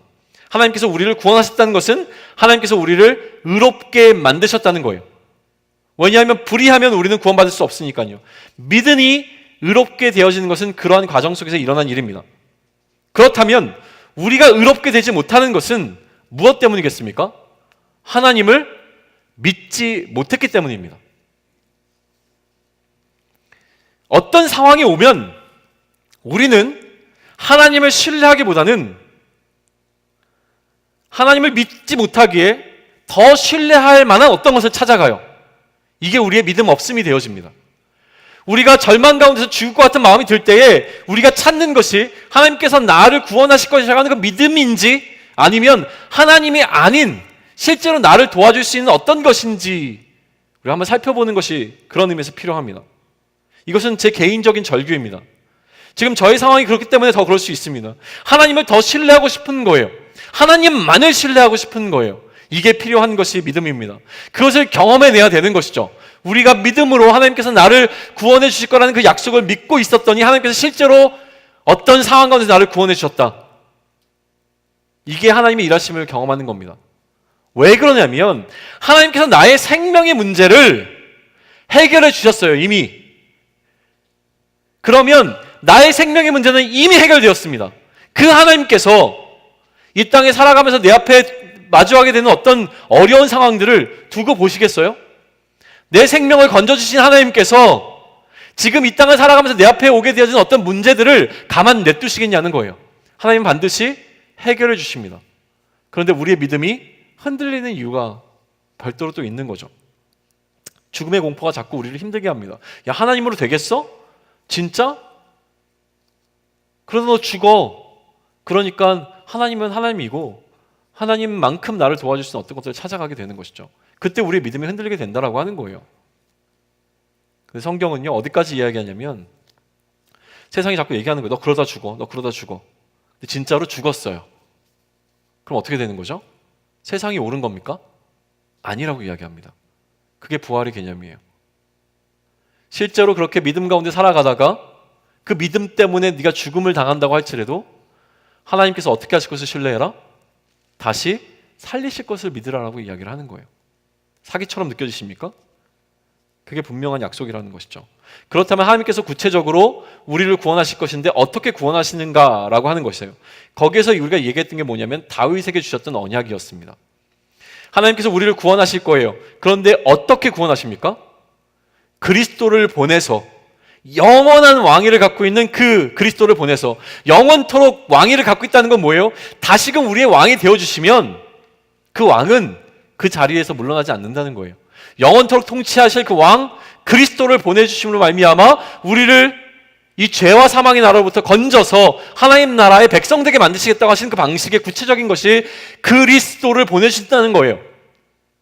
하나님께서 우리를 구원하셨다는 것은 하나님께서 우리를 의롭게 만드셨다는 거예요. 왜냐하면 불의하면 우리는 구원받을 수 없으니까요. 믿으니 의롭게 되어지는 것은 그러한 과정 속에서 일어난 일입니다. 그렇다면 우리가 의롭게 되지 못하는 것은 무엇 때문이겠습니까? 하나님을 믿지 못했기 때문입니다. 어떤 상황이 오면 우리는 하나님을 신뢰하기보다는 하나님을 믿지 못하기에 더 신뢰할 만한 어떤 것을 찾아가요. 이게 우리의 믿음 없음이 되어집니다. 우리가 절망 가운데서 죽을 것 같은 마음이 들 때에 우리가 찾는 것이 하나님께서 나를 구원하실 것이라고 하는 그 믿음인지 아니면 하나님이 아닌 실제로 나를 도와줄 수 있는 어떤 것인지 우리가 한번 살펴보는 것이 그런 의미에서 필요합니다. 이것은 제 개인적인 절규입니다. 지금 저의 상황이 그렇기 때문에 더 그럴 수 있습니다. 하나님을 더 신뢰하고 싶은 거예요. 하나님만을 신뢰하고 싶은 거예요. 이게 필요한 것이 믿음입니다. 그것을 경험해내야 되는 것이죠. 우리가 믿음으로 하나님께서 나를 구원해 주실 거라는 그 약속을 믿고 있었더니 하나님께서 실제로 어떤 상황 가운데 나를 구원해 주셨다. 이게 하나님의 일하심을 경험하는 겁니다. 왜 그러냐면 하나님께서 나의 생명의 문제를 해결해 주셨어요. 이미. 그러면 나의 생명의 문제는 이미 해결되었습니다. 그 하나님께서 이 땅에 살아가면서 내 앞에 마주하게 되는 어떤 어려운 상황들을 두고 보시겠어요? 내 생명을 건져주신 하나님께서 지금 이 땅을 살아가면서 내 앞에 오게 되어진 어떤 문제들을 가만 냅두시겠냐는 거예요. 하나님은 반드시 해결해 주십니다. 그런데 우리의 믿음이 흔들리는 이유가 별도로 또 있는 거죠. 죽음의 공포가 자꾸 우리를 힘들게 합니다. 야, 하나님으로 되겠어? 진짜? 그러다 너 죽어. 그러니까 하나님은 하나님이고 하나님만큼 나를 도와줄 수 있는 어떤 것들을 찾아가게 되는 것이죠. 그때 우리의 믿음이 흔들리게 된다라고 하는 거예요. 근데 성경은요, 어디까지 이야기하냐면 세상이 자꾸 얘기하는 거예요. 너 그러다 죽어. 너 그러다 죽어. 근데 진짜로 죽었어요. 그럼 어떻게 되는 거죠? 세상이 옳은 겁니까? 아니라고 이야기합니다. 그게 부활의 개념이에요. 실제로 그렇게 믿음 가운데 살아가다가 그 믿음 때문에 네가 죽음을 당한다고 할지라도 하나님께서 어떻게 하실 것을 신뢰해라? 다시 살리실 것을 믿으라라고 이야기를 하는 거예요. 사기처럼 느껴지십니까? 그게 분명한 약속이라는 것이죠. 그렇다면 하나님께서 구체적으로 우리를 구원하실 것인데 어떻게 구원하시는가라고 하는 것이에요. 거기에서 우리가 얘기했던 게 뭐냐면 다윗에게 주셨던 언약이었습니다. 하나님께서 우리를 구원하실 거예요. 그런데 어떻게 구원하십니까? 그리스도를 보내서, 영원한 왕위를 갖고 있는 그 그리스도를 보내서, 영원토록 왕위를 갖고 있다는 건 뭐예요? 다시금 우리의 왕이 되어주시면 그 왕은 그 자리에서 물러나지 않는다는 거예요. 영원토록 통치하실 그 왕 그리스도를 보내주심으로 말미암아 우리를 이 죄와 사망의 나라로부터 건져서 하나님 나라의 백성 되게 만드시겠다고 하시는 그 방식의 구체적인 것이 그리스도를 보내주신다는 거예요.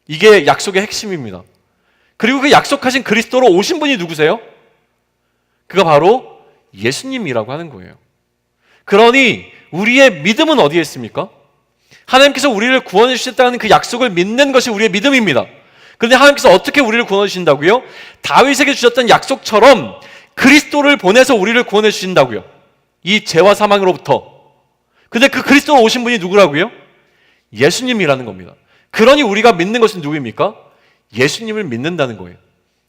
이게 약속의 핵심입니다. 그리고 그 약속하신 그리스도로 오신 분이 누구세요? 그가 바로 예수님이라고 하는 거예요. 그러니 우리의 믿음은 어디에 있습니까? 하나님께서 우리를 구원해 주셨다는 그 약속을 믿는 것이 우리의 믿음입니다. 그런데 하나님께서 어떻게 우리를 구원해 주신다고요? 다윗에게 주셨던 약속처럼 그리스도를 보내서 우리를 구원해 주신다고요. 이 죄와 사망으로부터. 근데 그 그리스도로 오신 분이 누구라고요? 예수님이라는 겁니다. 그러니 우리가 믿는 것은 누구입니까? 예수님을 믿는다는 거예요.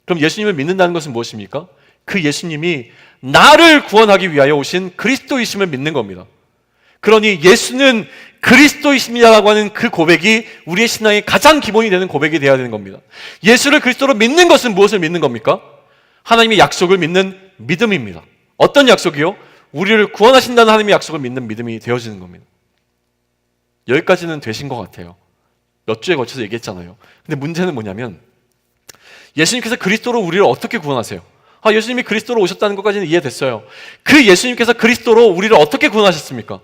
그럼 예수님을 믿는다는 것은 무엇입니까? 그 예수님이 나를 구원하기 위하여 오신 그리스도이심을 믿는 겁니다. 그러니 예수는 그리스도이십니다라고 하는 그 고백이 우리의 신앙의 가장 기본이 되는 고백이 되어야 되는 겁니다. 예수를 그리스도로 믿는 것은 무엇을 믿는 겁니까? 하나님의 약속을 믿는 믿음입니다. 어떤 약속이요? 우리를 구원하신다는 하나님의 약속을 믿는 믿음이 되어지는 겁니다. 여기까지는 되신 것 같아요. 몇 주에 걸쳐서 얘기했잖아요. 근데 문제는 뭐냐면 예수님께서 그리스도로 우리를 어떻게 구원하세요? 예수님이 그리스도로 오셨다는 것까지는 이해됐어요. 그 예수님께서 그리스도로 우리를 어떻게 구원하셨습니까?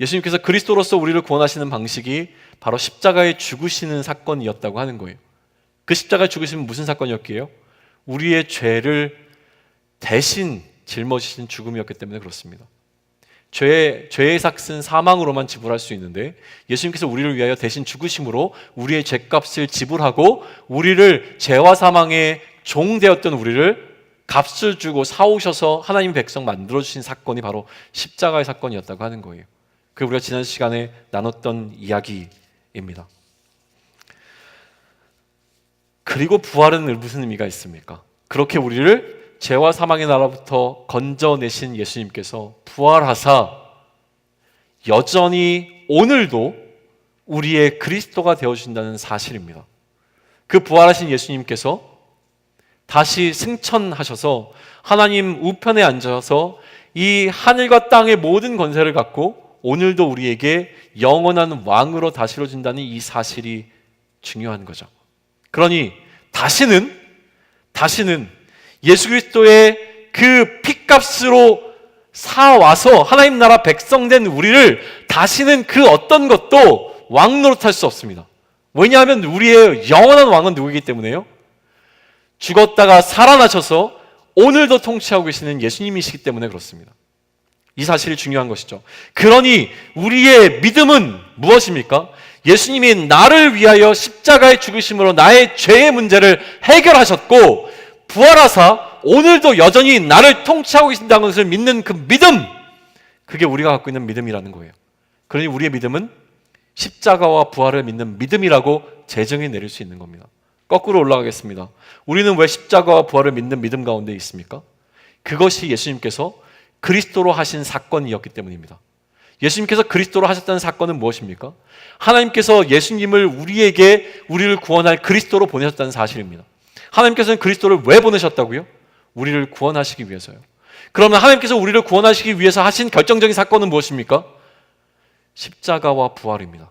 예수님께서 그리스도로서 우리를 구원하시는 방식이 바로 십자가에 죽으시는 사건이었다고 하는 거예요. 그 십자가에 죽으시면 무슨 사건이었기에요? 우리의 죄를 대신 짊어지신 죽음이었기 때문에 그렇습니다. 죄의 삭은 사망으로만 지불할 수 있는데 예수님께서 우리를 위하여 대신 죽으심으로 우리의 죄값을 지불하고 우리를 죄와 사망의 종 되었던 우리를 값을 주고 사오셔서 하나님 백성 만들어주신 사건이 바로 십자가의 사건이었다고 하는 거예요. 그게 우리가 지난 시간에 나눴던 이야기입니다. 그리고 부활은 무슨 의미가 있습니까? 그렇게 우리를 죄와 사망의 나라부터 건져내신 예수님께서 부활하사 여전히 오늘도 우리의 그리스도가 되어주신다는 사실입니다. 그 부활하신 예수님께서 다시 승천하셔서 하나님 우편에 앉아서 이 하늘과 땅의 모든 권세를 갖고 오늘도 우리에게 영원한 왕으로 다스려진다는 이 사실이 중요한 거죠. 그러니 다시는 예수 그리스도의 그 피값으로 사와서 하나님 나라 백성된 우리를 다시는 그 어떤 것도 왕 노릇할 수 없습니다. 왜냐하면 우리의 영원한 왕은 누구이기 때문에요? 죽었다가 살아나셔서 오늘도 통치하고 계시는 예수님이시기 때문에 그렇습니다. 이 사실이 중요한 것이죠. 그러니 우리의 믿음은 무엇입니까? 예수님이 나를 위하여 십자가에 죽으심으로 나의 죄의 문제를 해결하셨고 부활하사 오늘도 여전히 나를 통치하고 계신다는 것을 믿는 그 믿음, 그게 우리가 갖고 있는 믿음이라는 거예요. 그러니 우리의 믿음은 십자가와 부활을 믿는 믿음이라고 재정해 내릴 수 있는 겁니다. 거꾸로 올라가겠습니다. 우리는 왜 십자가와 부활을 믿는 믿음 가운데 있습니까? 그것이 예수님께서 그리스도로 하신 사건이었기 때문입니다. 예수님께서 그리스도로 하셨다는 사건은 무엇입니까? 하나님께서 예수님을 우리를 구원할 그리스도로 보내셨다는 사실입니다. 하나님께서는 그리스도를 왜 보내셨다고요? 우리를 구원하시기 위해서요. 그러면 하나님께서 우리를 구원하시기 위해서 하신 결정적인 사건은 무엇입니까? 십자가와 부활입니다.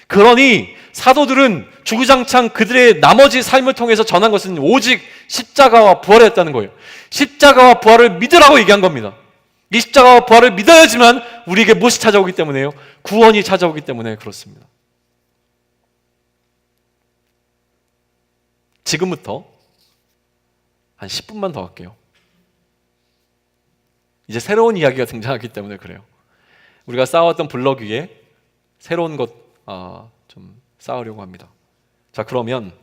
그러니 사도들은 주구장창 그들의 나머지 삶을 통해서 전한 것은 오직 십자가와 부활이었다는 거예요. 십자가와 부활을 믿으라고 얘기한 겁니다. 이 십자가와 부활을 믿어야지만 우리에게 무엇이 찾아오기 때문에요? 구원이 찾아오기 때문에 그렇습니다. 지금부터 한 10분만 더 할게요. 이제 새로운 이야기가 등장하기 때문에 그래요. 우리가 쌓아왔던 블럭 위에 새로운 것 좀 쌓으려고 합니다. 자, 그러면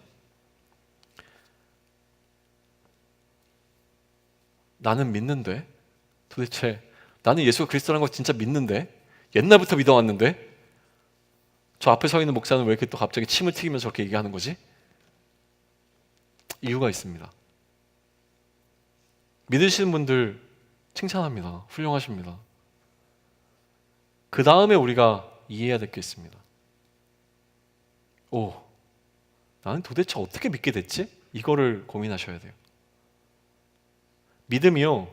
나는 믿는데, 도대체 나는 예수가 그리스도라는 거 진짜 믿는데, 옛날부터 믿어왔는데 저 앞에 서 있는 목사는 왜 이렇게 또 갑자기 침을 튀기면서 저렇게 얘기하는 거지? 이유가 있습니다. 믿으시는 분들 칭찬합니다. 훌륭하십니다. 그 다음에 우리가 이해해야 될 게 있습니다. 나는 도대체 어떻게 믿게 됐지? 이거를 고민하셔야 돼요. 믿음이요,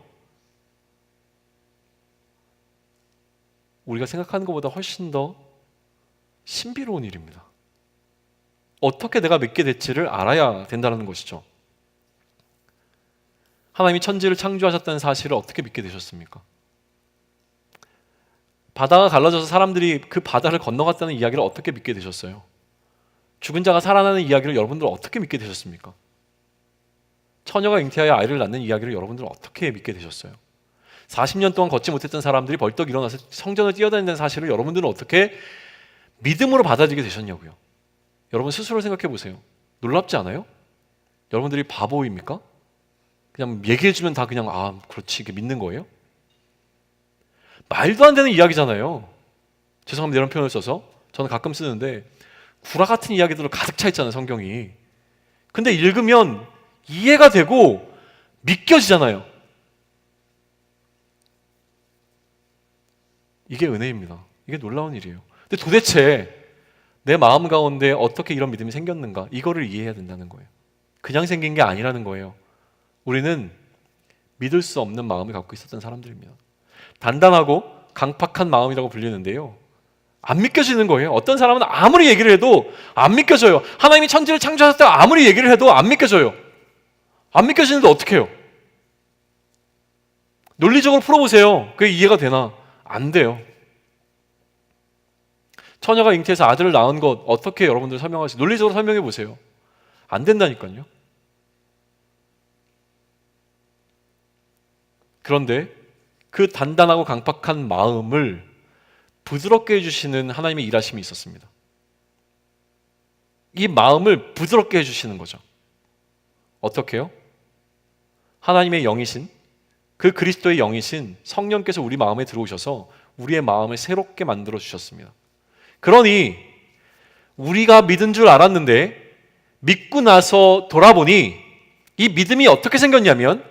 우리가 생각하는 것보다 훨씬 더 신비로운 일입니다. 어떻게 내가 믿게 됐지를 알아야 된다는 것이죠. 하나님이 천지를 창조하셨다는 사실을 어떻게 믿게 되셨습니까? 바다가 갈라져서 사람들이 그 바다를 건너갔다는 이야기를 어떻게 믿게 되셨어요? 죽은 자가 살아나는 이야기를 여러분들 어떻게 믿게 되셨습니까? 처녀가 잉태하여 아이를 낳는 이야기를 여러분들 어떻게 믿게 되셨어요? 40년 동안 걷지 못했던 사람들이 벌떡 일어나서 성전을 뛰어다닌다는 사실을 여러분들은 어떻게 믿음으로 받아들이게 되셨냐고요. 여러분 스스로 생각해 보세요. 놀랍지 않아요? 여러분들이 바보입니까? 그냥 얘기해주면 다 그냥 그렇지 이게 믿는 거예요? 말도 안 되는 이야기잖아요. 죄송합니다, 이런 표현을 써서. 저는 가끔 쓰는데 구라 같은 이야기들로 가득 차 있잖아요, 성경이. 근데 읽으면 이해가 되고 믿겨지잖아요. 이게 은혜입니다. 이게 놀라운 일이에요. 근데 도대체 내 마음 가운데 어떻게 이런 믿음이 생겼는가, 이거를 이해해야 된다는 거예요. 그냥 생긴 게 아니라는 거예요. 우리는 믿을 수 없는 마음을 갖고 있었던 사람들입니다. 단단하고 강팍한 마음이라고 불리는데요, 안 믿겨지는 거예요. 어떤 사람은 아무리 얘기를 해도 안 믿겨져요. 하나님이 천지를 창조하셨다고 아무리 얘기를 해도 안 믿겨져요. 안 믿겨지는데 어떻게 해요? 논리적으로 풀어보세요. 그게 이해가 되나? 안 돼요. 처녀가 잉태해서 아들을 낳은 것 어떻게 여러분들 설명하세요? 논리적으로 설명해 보세요. 안 된다니까요. 그런데 그 단단하고 강팍한 마음을 부드럽게 해주시는 하나님의 일하심이 있었습니다. 이 마음을 부드럽게 해주시는 거죠. 어떻게요? 하나님의 영이신, 그 그리스도의 영이신 성령께서 우리 마음에 들어오셔서 우리의 마음을 새롭게 만들어 주셨습니다. 그러니 우리가 믿은 줄 알았는데 믿고 나서 돌아보니 이 믿음이 어떻게 생겼냐면,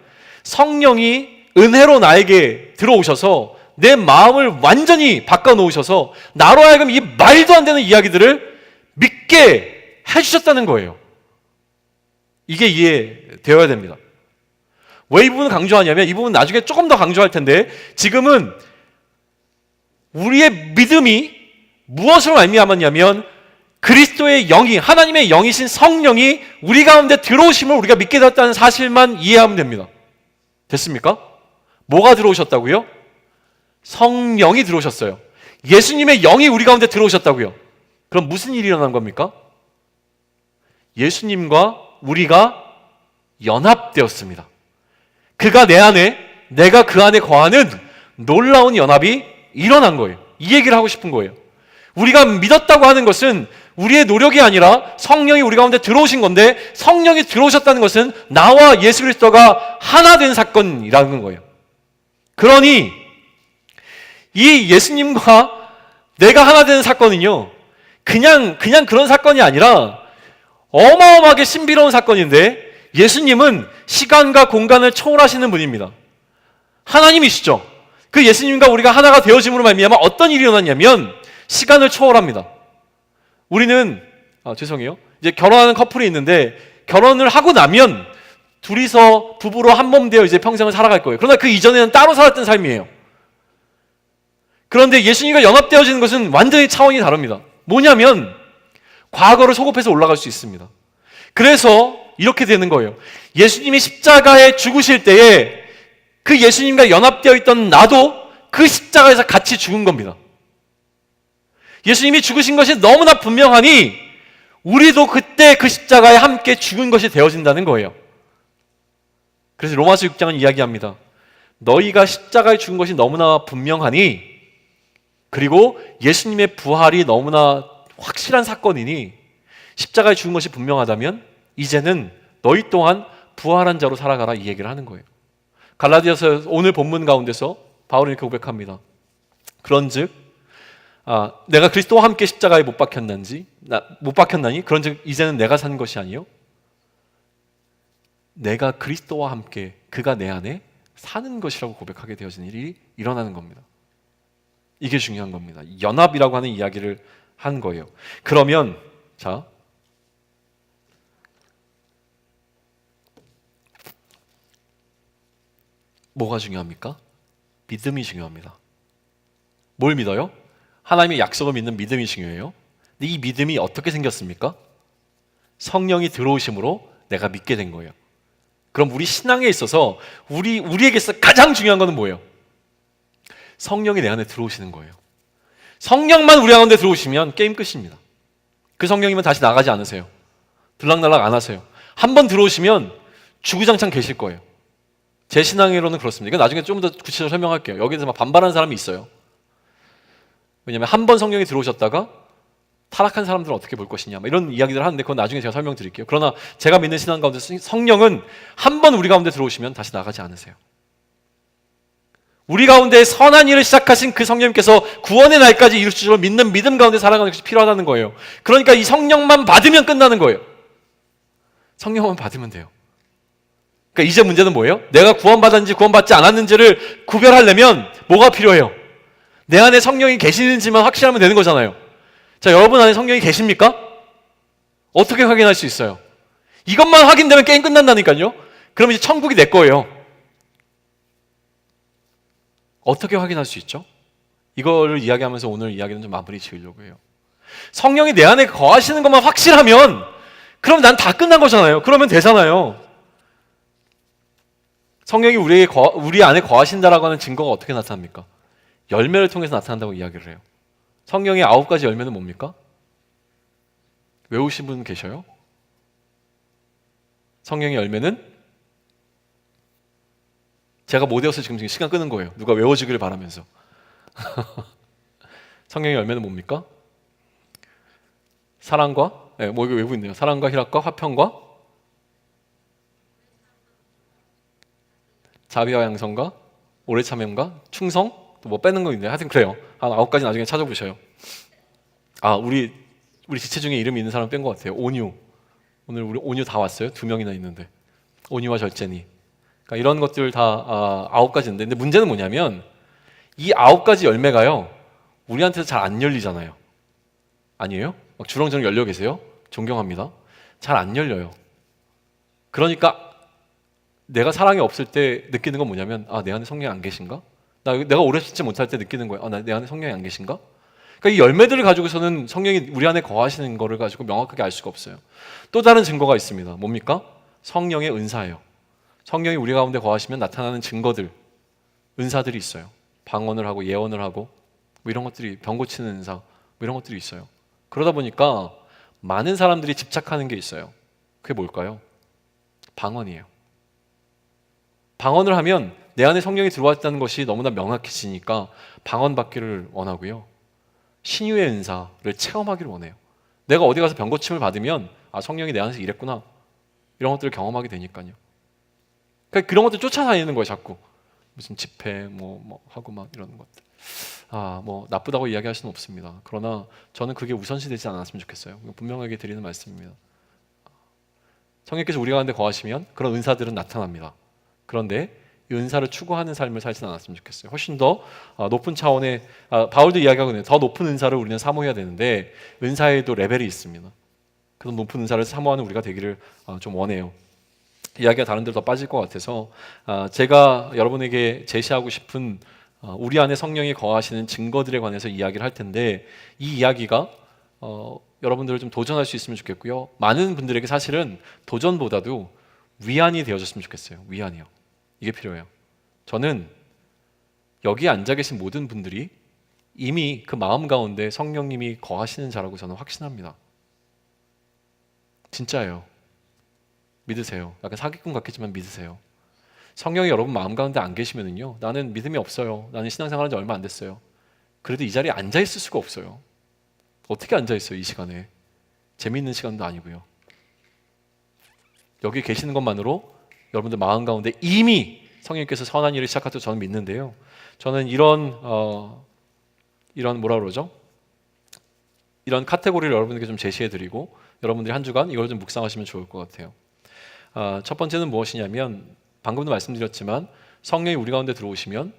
성령이 은혜로 나에게 들어오셔서 내 마음을 완전히 바꿔놓으셔서 나로 하여금 이 말도 안 되는 이야기들을 믿게 해주셨다는 거예요. 이게 이해되어야 됩니다. 왜 이 부분을 강조하냐면, 이 부분 나중에 조금 더 강조할 텐데, 지금은 우리의 믿음이 무엇으로 말미암았냐면 그리스도의 영이, 하나님의 영이신 성령이 우리 가운데 들어오심을 우리가 믿게 되었다는 사실만 이해하면 됩니다. 됐습니까? 뭐가 들어오셨다고요? 성령이 들어오셨어요. 예수님의 영이 우리 가운데 들어오셨다고요. 그럼 무슨 일이 일어난 겁니까? 예수님과 우리가 연합되었습니다. 그가 내 안에, 내가 그 안에 거하는 놀라운 연합이 일어난 거예요. 이 얘기를 하고 싶은 거예요. 우리가 믿었다고 하는 것은 우리의 노력이 아니라 성령이 우리 가운데 들어오신 건데, 성령이 들어오셨다는 것은 나와 예수 그리스도가 하나 된 사건이라는 거예요. 그러니 이 예수님과 내가 하나 되는 사건은요, 그냥 그런 사건이 아니라 어마어마하게 신비로운 사건인데, 예수님은 시간과 공간을 초월하시는 분입니다. 하나님이시죠. 그 예수님과 우리가 하나가 되어짐으로 말미암아 어떤 일이 일어났냐면 시간을 초월합니다. 우리는 죄송해요. 이제 결혼하는 커플이 있는데, 결혼을 하고 나면 둘이서 부부로 한 몸 되어 이제 평생을 살아갈 거예요. 그러나 그 이전에는 따로 살았던 삶이에요. 그런데 예수님과 연합되어지는 것은 완전히 차원이 다릅니다. 뭐냐면 과거를 소급해서 올라갈 수 있습니다. 그래서 이렇게 되는 거예요. 예수님이 십자가에 죽으실 때에 그 예수님과 연합되어 있던 나도 그 십자가에서 같이 죽은 겁니다. 예수님이 죽으신 것이 너무나 분명하니 우리도 그때 그 십자가에 함께 죽은 것이 되어진다는 거예요. 그래서 로마서 6장은 이야기합니다. 너희가 십자가에 죽은 것이 너무나 분명하니, 그리고 예수님의 부활이 너무나 확실한 사건이니, 십자가에 죽은 것이 분명하다면 이제는 너희 또한 부활한 자로 살아가라, 이 얘기를 하는 거예요. 갈라디아서 오늘 본문 가운데서 바울은 이렇게 고백합니다. 그런즉 내가 그리스도와 함께 십자가에 못 박혔나니 그런즉 이제는 내가 사는 것이 아니요 내가 그리스도와 함께 그가 내 안에 사는 것이라고 고백하게 되어진 일이 일어나는 겁니다. 이게 중요한 겁니다. 연합이라고 하는 이야기를 한 거예요. 그러면 자, 뭐가 중요합니까? 믿음이 중요합니다. 뭘 믿어요? 하나님의 약속을 믿는 믿음이 중요해요. 근데 이 믿음이 어떻게 생겼습니까? 성령이 들어오심으로 내가 믿게 된 거예요. 그럼 우리 신앙에 있어서 우리에게서 가장 중요한 것은 뭐예요? 성령이 내 안에 들어오시는 거예요. 성령만 우리 가운데 들어오시면 게임 끝입니다. 그 성령이면 다시 나가지 않으세요. 들락날락 안 하세요. 한번 들어오시면 주구장창 계실 거예요. 제 신앙으로는 그렇습니다. 이건 나중에 좀 더 구체적으로 설명할게요. 여기서 막 반발하는 사람이 있어요. 왜냐하면 한 번 성령이 들어오셨다가 타락한 사람들은 어떻게 볼 것이냐, 이런 이야기들을 하는데 그건 나중에 제가 설명드릴게요. 그러나 제가 믿는 신앙 가운데 성령은 한 번 우리 가운데 들어오시면 다시 나가지 않으세요. 우리 가운데 선한 일을 시작하신 그 성령님께서 구원의 날까지 이루실 줄 믿는 믿음 가운데 살아가는 것이 필요하다는 거예요. 그러니까 이 성령만 받으면 끝나는 거예요. 성령만 받으면 돼요. 그러니까 이제 문제는 뭐예요? 내가 구원받았는지 구원받지 않았는지를 구별하려면 뭐가 필요해요? 내 안에 성령이 계시는지만 확실하면 되는 거잖아요. 자, 여러분 안에 성령이 계십니까? 어떻게 확인할 수 있어요? 이것만 확인되면 게임 끝난다니까요. 그럼 이제 천국이 내 거예요. 어떻게 확인할 수 있죠? 이거를 이야기하면서 오늘 이야기는 좀 마무리 지으려고 해요. 성령이 내 안에 거하시는 것만 확실하면 그럼 난 다 끝난 거잖아요. 그러면 되잖아요. 성령이 우리 안에 거하신다라고 하는 증거가 어떻게 나타납니까? 열매를 통해서 나타난다고 이야기를 해요. 성령의 9가지 열매는 뭡니까? 외우신 분 계셔요? 성령의 열매는 제가 못 외워서 지금 시간 끄는 거예요. 누가 외워주기를 바라면서. 성령의 열매는 뭡니까? 사랑과, 이거 외우고 있네요. 사랑과 희락과 화평과 자비와 양성과 오래 참음과 충성, 또 뭐 빼는 거 있는데 하여튼 그래요. 한 9가지 나중에 찾아보셔요. 우리 지체 중에 이름이 있는 사람 뺀 것 같아요. 온유. 오늘 우리 온유 다 왔어요. 2명이나 있는데. 온유와 절제니. 그러니까 이런 것들 다 9가지인데, 근데 문제는 뭐냐면 이 9가지 열매가요, 우리한테서 잘 안 열리잖아요. 아니에요? 막 주렁주렁 열려 계세요? 존경합니다. 잘 안 열려요. 그러니까 내가 사랑이 없을 때 느끼는 건 뭐냐면, 내 안에 성령이 안 계신가? 내가 오래 참지 못할 때 느끼는 거예요. 내 안에 성령이 안 계신가? 그러니까 이 열매들을 가지고서는 성령이 우리 안에 거하시는 거를 가지고 명확하게 알 수가 없어요. 또 다른 증거가 있습니다. 뭡니까? 성령의 은사예요. 성령이 우리 가운데 거하시면 나타나는 증거들, 은사들이 있어요. 방언을 하고 예언을 하고 뭐 이런 것들이, 병 고치는 은사 뭐 이런 것들이 있어요. 그러다 보니까 많은 사람들이 집착하는 게 있어요. 그게 뭘까요? 방언이에요. 방언을 하면 내 안에 성령이 들어왔다는 것이 너무나 명확해지니까 방언 받기를 원하고요. 신유의 은사를 체험하기를 원해요. 내가 어디 가서 병 고침을 받으면 성령이 내 안에서 일했구나, 이런 것들을 경험하게 되니까요. 그러니까 그런 것들 쫓아다니는 거예요. 자꾸 무슨 집회 뭐 하고 막 이런 것들. 뭐 나쁘다고 이야기할 수는 없습니다. 그러나 저는 그게 우선시되지 않았으면 좋겠어요. 분명하게 드리는 말씀입니다. 성령께서 우리 가운데 거하시면 그런 은사들은 나타납니다. 그런데 이 은사를 추구하는 삶을 살지는 않았으면 좋겠어요. 훨씬 더 높은 차원의, 바울도 이야기하고 있는데 더 높은 은사를 우리는 사모해야 되는데 은사에도 레벨이 있습니다. 그런 높은 은사를 사모하는 우리가 되기를 좀 원해요. 이야기가 다른 데로 더 빠질 것 같아서 제가 여러분에게 제시하고 싶은 우리 안에 성령이 거하시는 증거들에 관해서 이야기를 할 텐데, 이 이야기가 여러분들을 좀 도전할 수 있으면 좋겠고요. 많은 분들에게 사실은 도전보다도 위안이 되어줬으면 좋겠어요. 위안이요. 이게 필요해요. 저는 여기 앉아 계신 모든 분들이 이미 그 마음 가운데 성령님이 거하시는 자라고 저는 확신합니다. 진짜예요. 믿으세요. 약간 사기꾼 같겠지만 믿으세요. 성령이 여러분 마음 가운데 안 계시면은요, 나는 믿음이 없어요, 나는 신앙생활한 지 얼마 안 됐어요, 그래도 이 자리에 앉아 있을 수가 없어요. 어떻게 앉아 있어요? 이 시간에 재미있는 시간도 아니고요. 여기 계시는 것만으로 여러분들 마음 가운데 이미 성령께서 선한 일을 시작하셔서 저는 믿는데요. 저는 이런 뭐라 그러죠? 이런 카테고리를 여러분에게 좀 제시해드리고 여러분들이 한 주간 이걸 좀 묵상하시면 좋을 것 같아요. 첫 번째는 무엇이냐면 방금도 말씀드렸지만 성령이 우리 가운데 들어오시면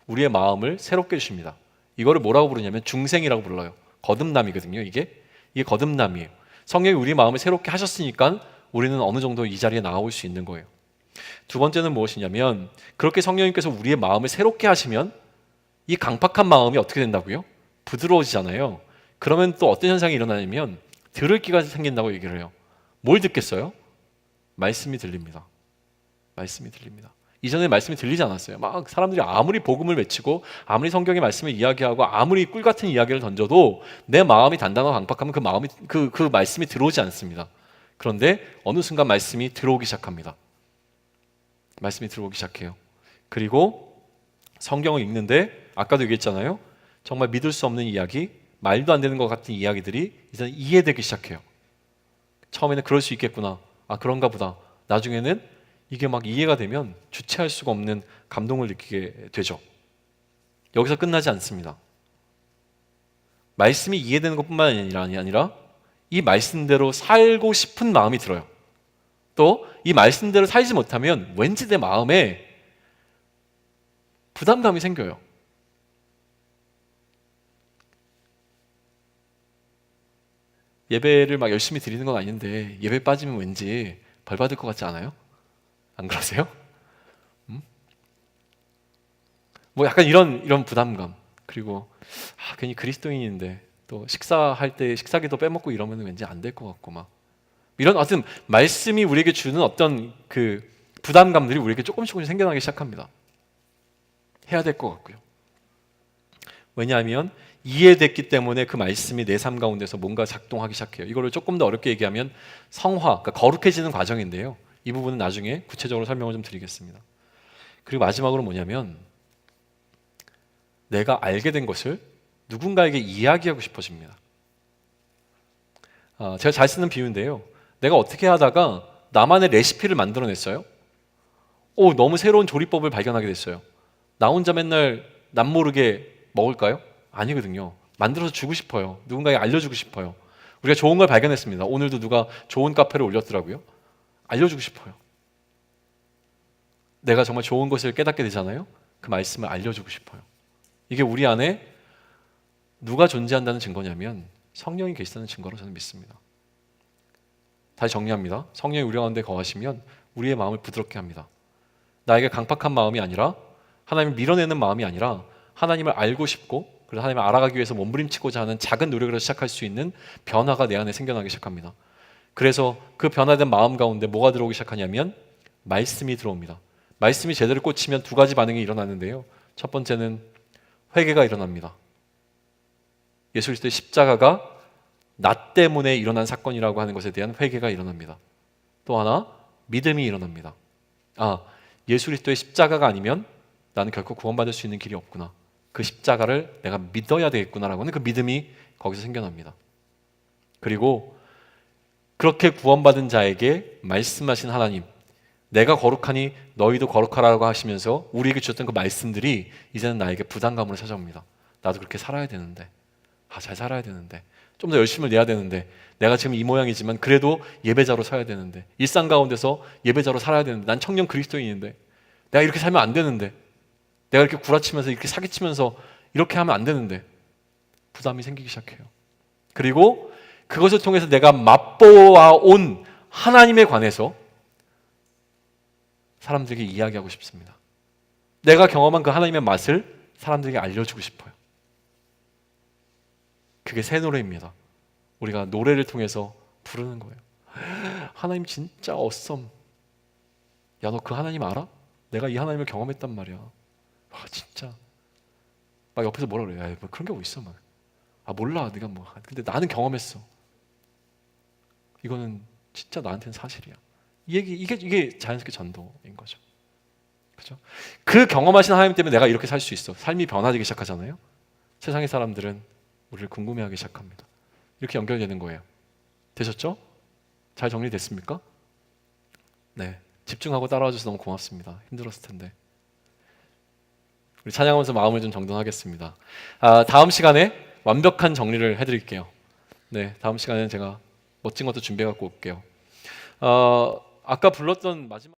우리의 마음을 새롭게 해주십니다. 이거를 뭐라고 부르냐면 중생이라고 불러요. 거듭남이거든요. 이게 거듭남이에요. 성령이 우리 마음을 새롭게 하셨으니까 우리는 어느 정도 이 자리에 나아올 수 있는 거예요. 두 번째는 무엇이냐면 그렇게 성령님께서 우리의 마음을 새롭게 하시면 이 강팍한 마음이 어떻게 된다고요? 부드러워지잖아요. 그러면 또 어떤 현상이 일어나냐면 들을 귀가 생긴다고 얘기를 해요. 뭘 듣겠어요? 말씀이 들립니다. 말씀이 들립니다. 이전에 말씀이 들리지 않았어요. 막 사람들이 아무리 복음을 외치고 아무리 성경의 말씀을 이야기하고 아무리 꿀 같은 이야기를 던져도 내 마음이 단단하고 강팍하면 그 말씀이 들어오지 않습니다. 그런데 어느 순간 말씀이 들어오기 시작합니다. 말씀이 들어오기 시작해요. 그리고 성경을 읽는데 아까도 얘기했잖아요. 정말 믿을 수 없는 이야기, 말도 안 되는 것 같은 이야기들이 이제는 이해되기 시작해요. 처음에는 그럴 수 있겠구나, 그런가 보다. 나중에는 이게 막 이해가 되면 주체할 수가 없는 감동을 느끼게 되죠. 여기서 끝나지 않습니다. 말씀이 이해되는 것뿐만 아니라 이 말씀대로 살고 싶은 마음이 들어요. 또 이 말씀대로 살지 못하면 왠지 내 마음에 부담감이 생겨요. 예배를 막 열심히 드리는 건 아닌데 예배 빠지면 왠지 벌 받을 것 같지 않아요? 안 그러세요? 뭐 약간 이런 부담감. 그리고 괜히 그리스도인인데 또 식사할 때 식사기도 빼먹고 이러면 왠지 안 될 것 같고 막 이런 어떤 말씀이 우리에게 주는 어떤 그 부담감들이 우리에게 조금씩 생겨나기 시작합니다. 해야 될 것 같고요. 왜냐하면 이해됐기 때문에 그 말씀이 내 삶 가운데서 뭔가 작동하기 시작해요. 이거를 조금 더 어렵게 얘기하면 성화, 그러니까 거룩해지는 과정인데요. 이 부분은 나중에 구체적으로 설명을 좀 드리겠습니다. 그리고 마지막으로 뭐냐면 내가 알게 된 것을 누군가에게 이야기하고 싶어집니다. 제가 잘 쓰는 비유인데요. 내가 어떻게 하다가 나만의 레시피를 만들어냈어요. 너무 새로운 조리법을 발견하게 됐어요. 나 혼자 맨날 남모르게 먹을까요? 아니거든요. 만들어서 주고 싶어요. 누군가에게 알려주고 싶어요. 우리가 좋은 걸 발견했습니다. 오늘도 누가 좋은 카페를 올렸더라고요. 알려주고 싶어요. 내가 정말 좋은 것을 깨닫게 되잖아요. 그 말씀을 알려주고 싶어요. 이게 우리 안에 누가 존재한다는 증거냐면 성령이 계시다는 증거로 저는 믿습니다. 다시 정리합니다. 성령이 우리 가운데 거하시면 우리의 마음을 부드럽게 합니다. 나에게 강팍한 마음이 아니라 하나님을 밀어내는 마음이 아니라 하나님을 알고 싶고 그래서 하나님을 알아가기 위해서 몸부림치고자 하는 작은 노력으로 시작할 수 있는 변화가 내 안에 생겨나기 시작합니다. 그래서 그 변화된 마음 가운데 뭐가 들어오기 시작하냐면 말씀이 들어옵니다. 말씀이 제대로 꽂히면 두 가지 반응이 일어나는데요. 첫 번째는 회개가 일어납니다. 예수 그리스도의 십자가가 나 때문에 일어난 사건이라고 하는 것에 대한 회개가 일어납니다. 또 하나 믿음이 일어납니다. 예수 그리스도의 십자가가 아니면 나는 결코 구원받을 수 있는 길이 없구나. 그 십자가를 내가 믿어야 되겠구나라고 하는 그 믿음이 거기서 생겨납니다. 그리고 그렇게 구원받은 자에게 말씀하신 하나님, 내가 거룩하니 너희도 거룩하라고 하시면서 우리에게 주셨던 그 말씀들이 이제는 나에게 부담감으로 찾아옵니다. 나도 그렇게 살아야 되는데, 잘 살아야 되는데, 좀 더 열심을 내야 되는데, 내가 지금 이 모양이지만 그래도 예배자로 살아야 되는데, 일상 가운데서 예배자로 살아야 되는데, 난 청년 그리스도인인데 내가 이렇게 살면 안 되는데, 내가 이렇게 구라치면서 이렇게 사기치면서 이렇게 하면 안 되는데 부담이 생기기 시작해요. 그리고 그것을 통해서 내가 맛보아 온 하나님에 관해서 사람들에게 이야기하고 싶습니다. 내가 경험한 그 하나님의 맛을 사람들에게 알려주고 싶어요. 그게 새 노래입니다. 우리가 노래를 통해서 부르는 거예요. 하나님 진짜 awesome. 야, 너 그 하나님 알아? 내가 이 하나님을 경험했단 말이야. 진짜. 막 옆에서 뭐라 그래? 야, 뭐 그런 게 어디 있어? 막. 몰라. 네가 뭐. 근데 나는 경험했어. 이거는 진짜 나한테는 사실이야. 이 얘기 이게 자연스럽게 전도인 거죠. 그죠? 그 경험하신 하나님 때문에 내가 이렇게 살 수 있어. 삶이 변화되기 시작하잖아요. 세상의 사람들은 우리를 궁금해하기 시작합니다. 이렇게 연결되는 거예요. 되셨죠? 잘 정리됐습니까? 네, 집중하고 따라와 주셔서 너무 고맙습니다. 힘들었을 텐데. 우리 찬양하면서 마음을 좀 정돈하겠습니다. 다음 시간에 완벽한 정리를 해드릴게요. 네, 다음 시간에는 제가 멋진 것도 준비해 갖고 올게요. 아까 불렀던 마지막